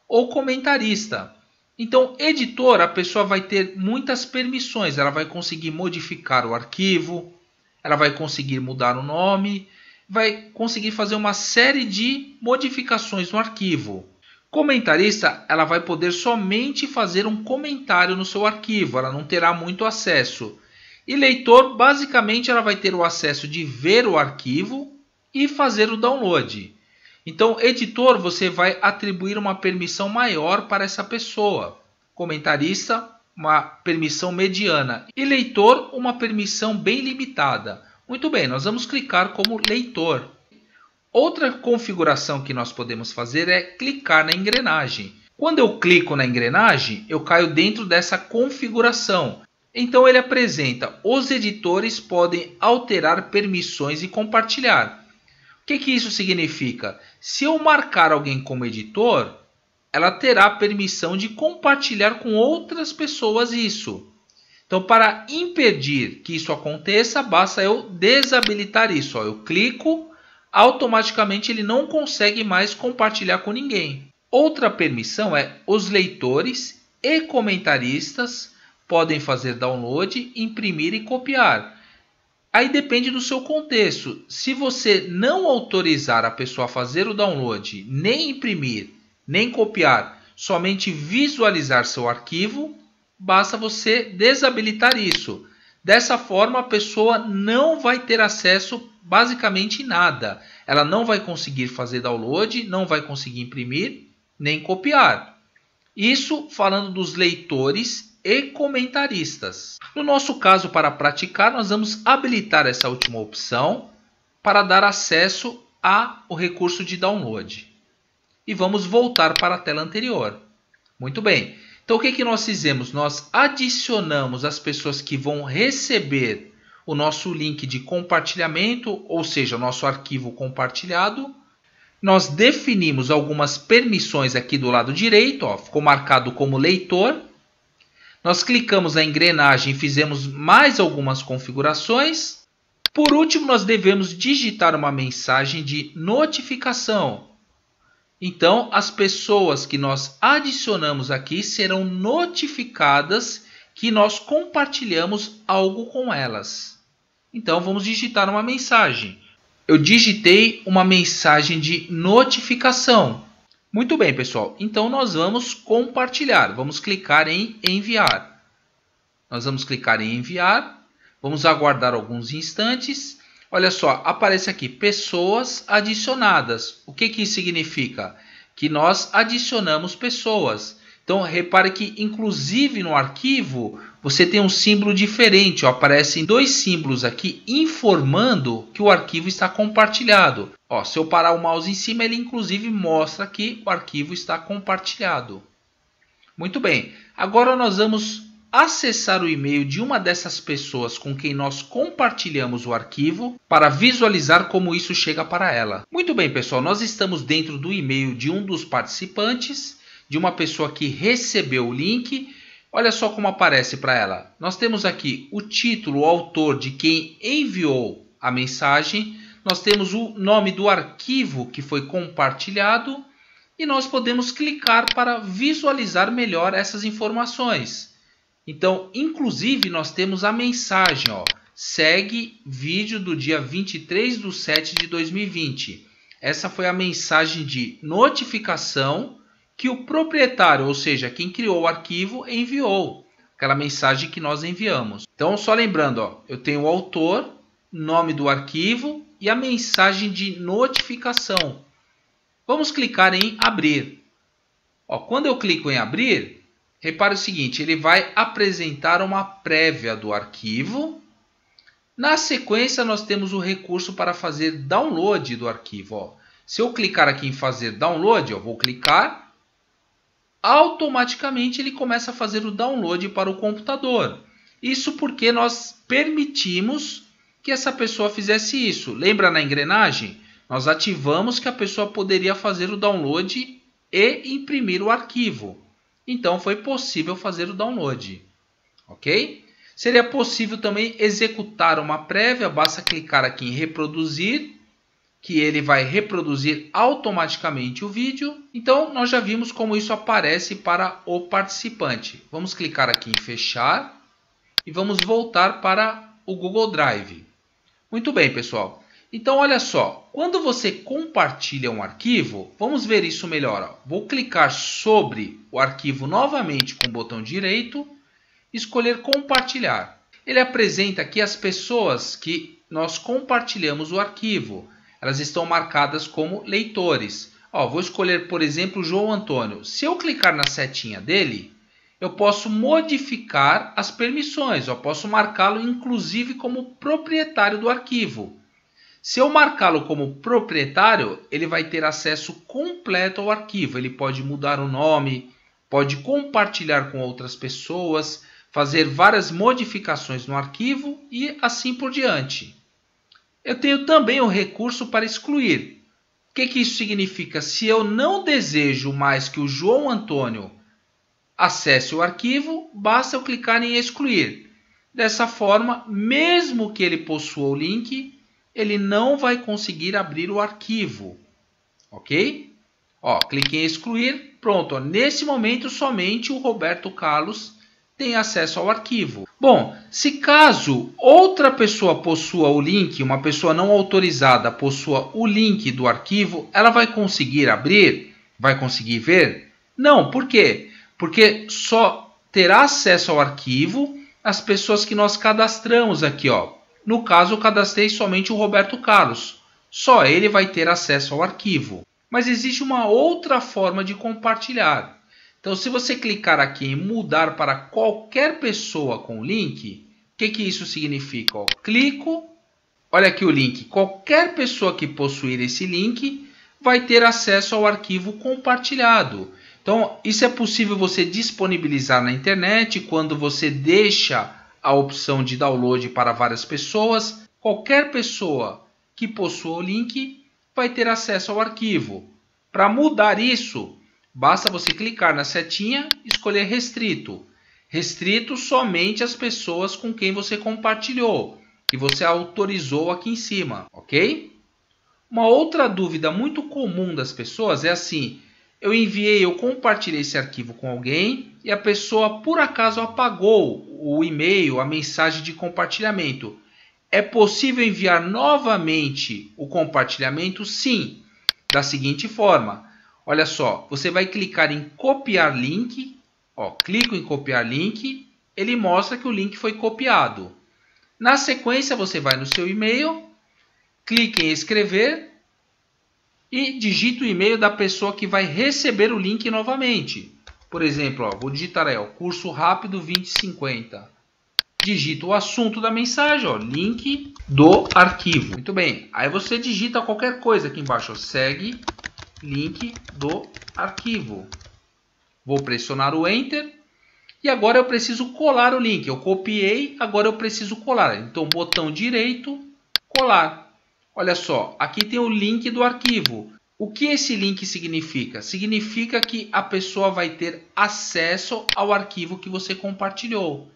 ou comentarista. Então, editor, a pessoa vai ter muitas permissões. Ela vai conseguir modificar o arquivo, ela vai conseguir mudar o nome, vai conseguir fazer uma série de modificações no arquivo. Comentarista, ela vai poder somente fazer um comentário no seu arquivo, ela não terá muito acesso. E leitor, basicamente, ela vai ter o acesso de ver o arquivo e fazer o download. Então, editor, você vai atribuir uma permissão maior para essa pessoa. Comentarista, uma permissão mediana. E leitor, uma permissão bem limitada. Muito bem, nós vamos clicar como leitor. Outra configuração que nós podemos fazer é clicar na engrenagem. Quando eu clico na engrenagem, eu caio dentro dessa configuração. Então ele apresenta: os editores podem alterar permissões e compartilhar. O que isso significa? Se eu marcar alguém como editor, ela terá permissão de compartilhar com outras pessoas isso. Então, para impedir que isso aconteça, basta eu desabilitar isso. Eu clico, automaticamente ele não consegue mais compartilhar com ninguém. Outra permissão é: os leitores e comentaristas podem fazer download, imprimir e copiar. Aí depende do seu contexto. Se você não autorizar a pessoa a fazer o download, nem imprimir, nem copiar, somente visualizar seu arquivo, basta você desabilitar isso. Dessa forma, a pessoa não vai ter acesso basicamente a nada. Ela não vai conseguir fazer download, não vai conseguir imprimir, nem copiar. Isso falando dos leitores e comentaristas. No nosso caso, para praticar, nós vamos habilitar essa última opção para dar acesso ao recurso de download. E vamos voltar para a tela anterior. Muito bem. Então, o que nós fizemos? Nós adicionamos as pessoas que vão receber o nosso link de compartilhamento, ou seja, o nosso arquivo compartilhado. Nós definimos algumas permissões aqui do lado direito, ó, ficou marcado como leitor. Nós clicamos na engrenagem e fizemos mais algumas configurações. Por último, nós devemos digitar uma mensagem de notificação. Então, as pessoas que nós adicionamos aqui serão notificadas que nós compartilhamos algo com elas. Então, vamos digitar uma mensagem. Eu digitei uma mensagem de notificação. Muito bem, pessoal. Então, nós vamos compartilhar. Vamos clicar em enviar. Nós vamos clicar em enviar. Vamos aguardar alguns instantes. Olha só, aparece aqui pessoas adicionadas. O que isso significa? Que nós adicionamos pessoas. Então, repare que, inclusive no arquivo, você tem um símbolo diferente. Ó, aparecem dois símbolos aqui informando que o arquivo está compartilhado. Ó, se eu parar o mouse em cima, ele inclusive mostra que o arquivo está compartilhado. Muito bem. Agora nós vamos acessar o e-mail de uma dessas pessoas com quem nós compartilhamos o arquivo para visualizar como isso chega para ela. Muito bem, pessoal. Nós estamos dentro do e-mail de um dos participantes, de uma pessoa que recebeu o link. Olha só como aparece para ela. Nós temos aqui o título, o autor de quem enviou a mensagem. Nós temos o nome do arquivo que foi compartilhado. E nós podemos clicar para visualizar melhor essas informações. Então, inclusive, nós temos a mensagem, ó, segue vídeo do dia 23/7/2020. Essa foi a mensagem de notificação que o proprietário, ou seja, quem criou o arquivo, enviou. Aquela mensagem que nós enviamos. Então, só lembrando, ó, eu tenho o autor, nome do arquivo e a mensagem de notificação. Vamos clicar em abrir. Ó, quando eu clico em abrir, repare o seguinte, ele vai apresentar uma prévia do arquivo. Na sequência, nós temos o recurso para fazer download do arquivo. Ó. Se eu clicar aqui em fazer download, eu vou clicar. Automaticamente ele começa a fazer o download para o computador. Isso porque nós permitimos que essa pessoa fizesse isso. Lembra na engrenagem? Nós ativamos que a pessoa poderia fazer o download e imprimir o arquivo. Então, foi possível fazer o download. Ok? Seria possível também executar uma prévia. Basta clicar aqui em reproduzir, que ele vai reproduzir automaticamente o vídeo. Então, nós já vimos como isso aparece para o participante. Vamos clicar aqui em fechar e vamos voltar para o Google Drive. Muito bem, pessoal. Então, olha só, quando você compartilha um arquivo, vamos ver isso melhor. Vou clicar sobre o arquivo novamente com o botão direito, escolher compartilhar. Ele apresenta aqui as pessoas que nós compartilhamos o arquivo. Elas estão marcadas como leitores. Vou escolher, por exemplo, o João Antônio. Se eu clicar na setinha dele, eu posso modificar as permissões. Eu posso marcá-lo, inclusive, como proprietário do arquivo. Se eu marcá-lo como proprietário, ele vai ter acesso completo ao arquivo. Ele pode mudar o nome, pode compartilhar com outras pessoas, fazer várias modificações no arquivo e assim por diante. Eu tenho também o recurso para excluir. O que isso significa? Se eu não desejo mais que o João Antônio acesse o arquivo, basta eu clicar em excluir. Dessa forma, mesmo que ele possua o link, ele não vai conseguir abrir o arquivo. Ok? Clique em excluir. Pronto. Nesse momento, somente o Roberto Carlos tem acesso ao arquivo. Bom, se caso outra pessoa possua o link, uma pessoa não autorizada possua o link do arquivo, ela vai conseguir abrir? Vai conseguir ver? Não, por quê? Porque só terá acesso ao arquivo as pessoas que nós cadastramos aqui. No caso, eu cadastrei somente o Roberto Carlos. Só ele vai ter acesso ao arquivo. Mas existe uma outra forma de compartilhar. Então, se você clicar aqui em mudar para qualquer pessoa com link, o que isso significa? Clico, olha aqui o link. Qualquer pessoa que possuir esse link vai ter acesso ao arquivo compartilhado. Então, isso é possível você disponibilizar na internet quando você deixa a opção de download para várias pessoas. Qualquer pessoa que possua o link vai ter acesso ao arquivo. Para mudar isso, basta você clicar na setinha e escolher restrito. Restrito somente às pessoas com quem você compartilhou, que você autorizou aqui em cima, ok? Uma outra dúvida muito comum das pessoas é assim: eu compartilhei esse arquivo com alguém e a pessoa por acaso apagou o e-mail, a mensagem de compartilhamento. É possível enviar novamente o compartilhamento? Sim, da seguinte forma. Olha só, você vai clicar em copiar link. Clico em copiar link, ele mostra que o link foi copiado. Na sequência, você vai no seu e-mail, clique em escrever e digita o e-mail da pessoa que vai receber o link novamente. Por exemplo, vou digitar aí, curso rápido 2050. Digito o assunto da mensagem, link do arquivo. Muito bem, aí você digita qualquer coisa aqui embaixo, segue link do arquivo. Vou pressionar o Enter e agora eu preciso colar o link. Eu copiei, agora eu preciso colar. Então, botão direito, colar. Olha só, aqui tem o link do arquivo. O que esse link significa? Significa que a pessoa vai ter acesso ao arquivo que você compartilhou.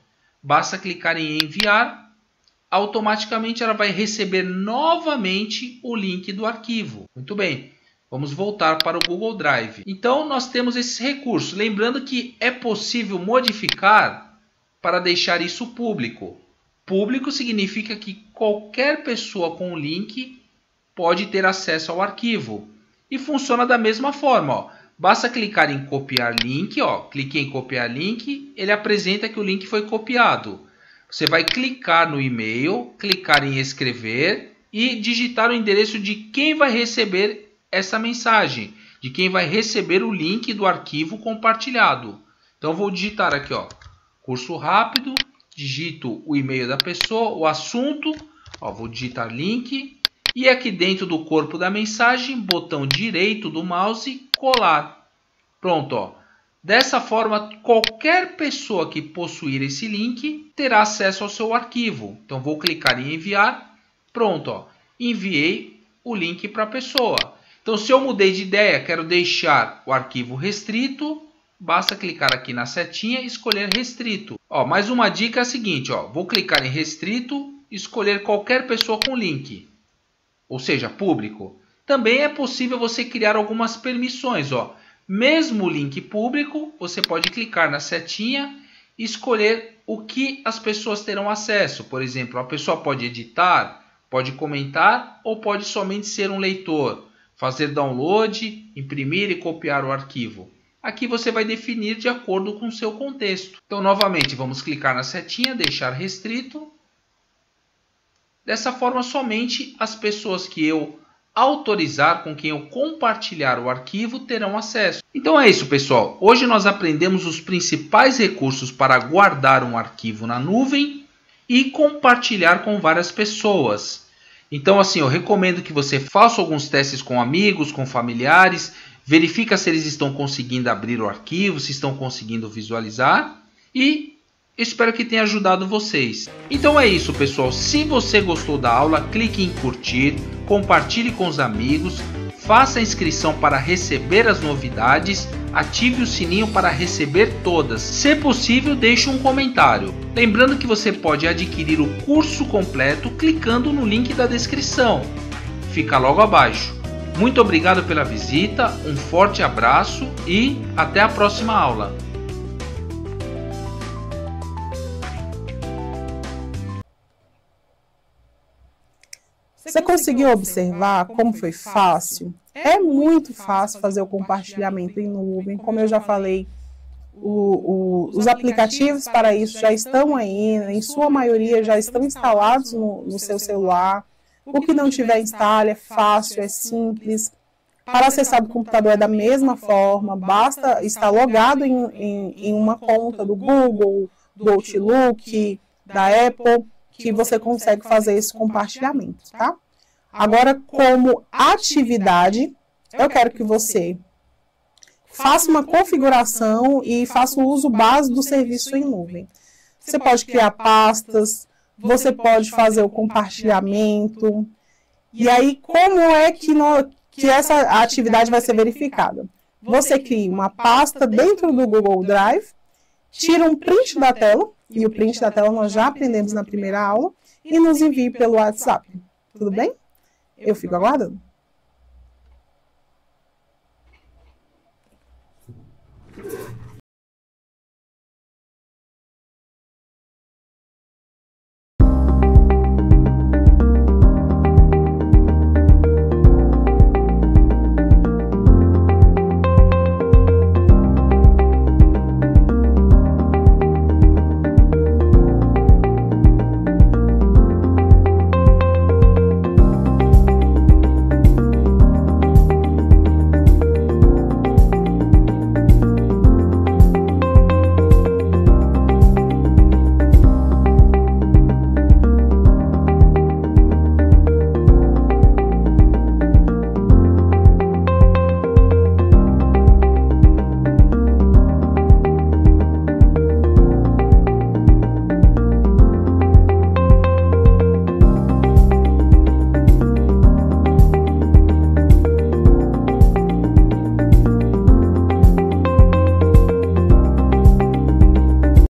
Basta clicar em enviar, automaticamente ela vai receber novamente o link do arquivo. Muito bem, vamos voltar para o Google Drive. Então nós temos esses recursos. Lembrando que é possível modificar para deixar isso público. Público significa que qualquer pessoa com o link pode ter acesso ao arquivo. E funciona da mesma forma. Basta clicar em copiar link. Cliquei em copiar link. Ele apresenta que o link foi copiado. Você vai clicar no e-mail, clicar em escrever e digitar o endereço de quem vai receber essa mensagem. De quem vai receber o link do arquivo compartilhado. Então vou digitar aqui, curso rápido. Digito o e-mail da pessoa, o assunto. Vou digitar link. E aqui dentro do corpo da mensagem, botão direito do mouse, colar. Pronto, Dessa forma, qualquer pessoa que possuir esse link terá acesso ao seu arquivo. Então, vou clicar em enviar. Pronto, enviei o link para a pessoa. Então, se eu mudei de ideia, quero deixar o arquivo restrito, basta clicar aqui na setinha e escolher restrito. Mais uma dica é a seguinte, vou clicar em restrito e escolher qualquer pessoa com link. ou seja, público. Também é possível você criar algumas permissões. Mesmo o link público, você pode clicar na setinha e escolher o que as pessoas terão acesso. Por exemplo, a pessoa pode editar, pode comentar ou pode somente ser um leitor, fazer download, imprimir e copiar o arquivo. Aqui você vai definir de acordo com o seu contexto. Então, novamente, vamos clicar na setinha, deixar restrito. Dessa forma, somente as pessoas que eu autorizar, com quem eu compartilhar o arquivo, terão acesso. Então é isso, pessoal. Hoje nós aprendemos os principais recursos para guardar um arquivo na nuvem e compartilhar com várias pessoas. Então, assim, eu recomendo que você faça alguns testes com amigos, com familiares, verifica se eles estão conseguindo abrir o arquivo, se estão conseguindo visualizar e espero que tenha ajudado vocês. Então é isso, pessoal. Se você gostou da aula, clique em curtir, compartilhe com os amigos, faça a inscrição para receber as novidades, ative o sininho para receber todas. Se possível, deixe um comentário. Lembrando que você pode adquirir o curso completo clicando no link da descrição. Fica logo abaixo. Muito obrigado pela visita, um forte abraço e até a próxima aula. Você conseguiu observar como foi fácil? É muito fácil fazer o compartilhamento em nuvem. Como eu já falei, os aplicativos para isso já estão aí, em sua maioria já estão instalados no seu celular. O que não tiver instale é fácil, é simples. Para acessar do computador é da mesma forma, basta estar logado em uma conta do Google, do Outlook, da Apple, que você consegue fazer esse compartilhamento, tá? Agora, como atividade, eu quero que você faça uma configuração e faça o uso básico do serviço em nuvem. Você pode criar pastas, você pode fazer o compartilhamento. E aí, como é que essa atividade vai ser verificada? Você cria uma pasta dentro do Google Drive, tira um print da tela, e o print da tela nós já aprendemos na primeira aula, e nos envie pelo WhatsApp. Tudo bem? Eu fico aguardando.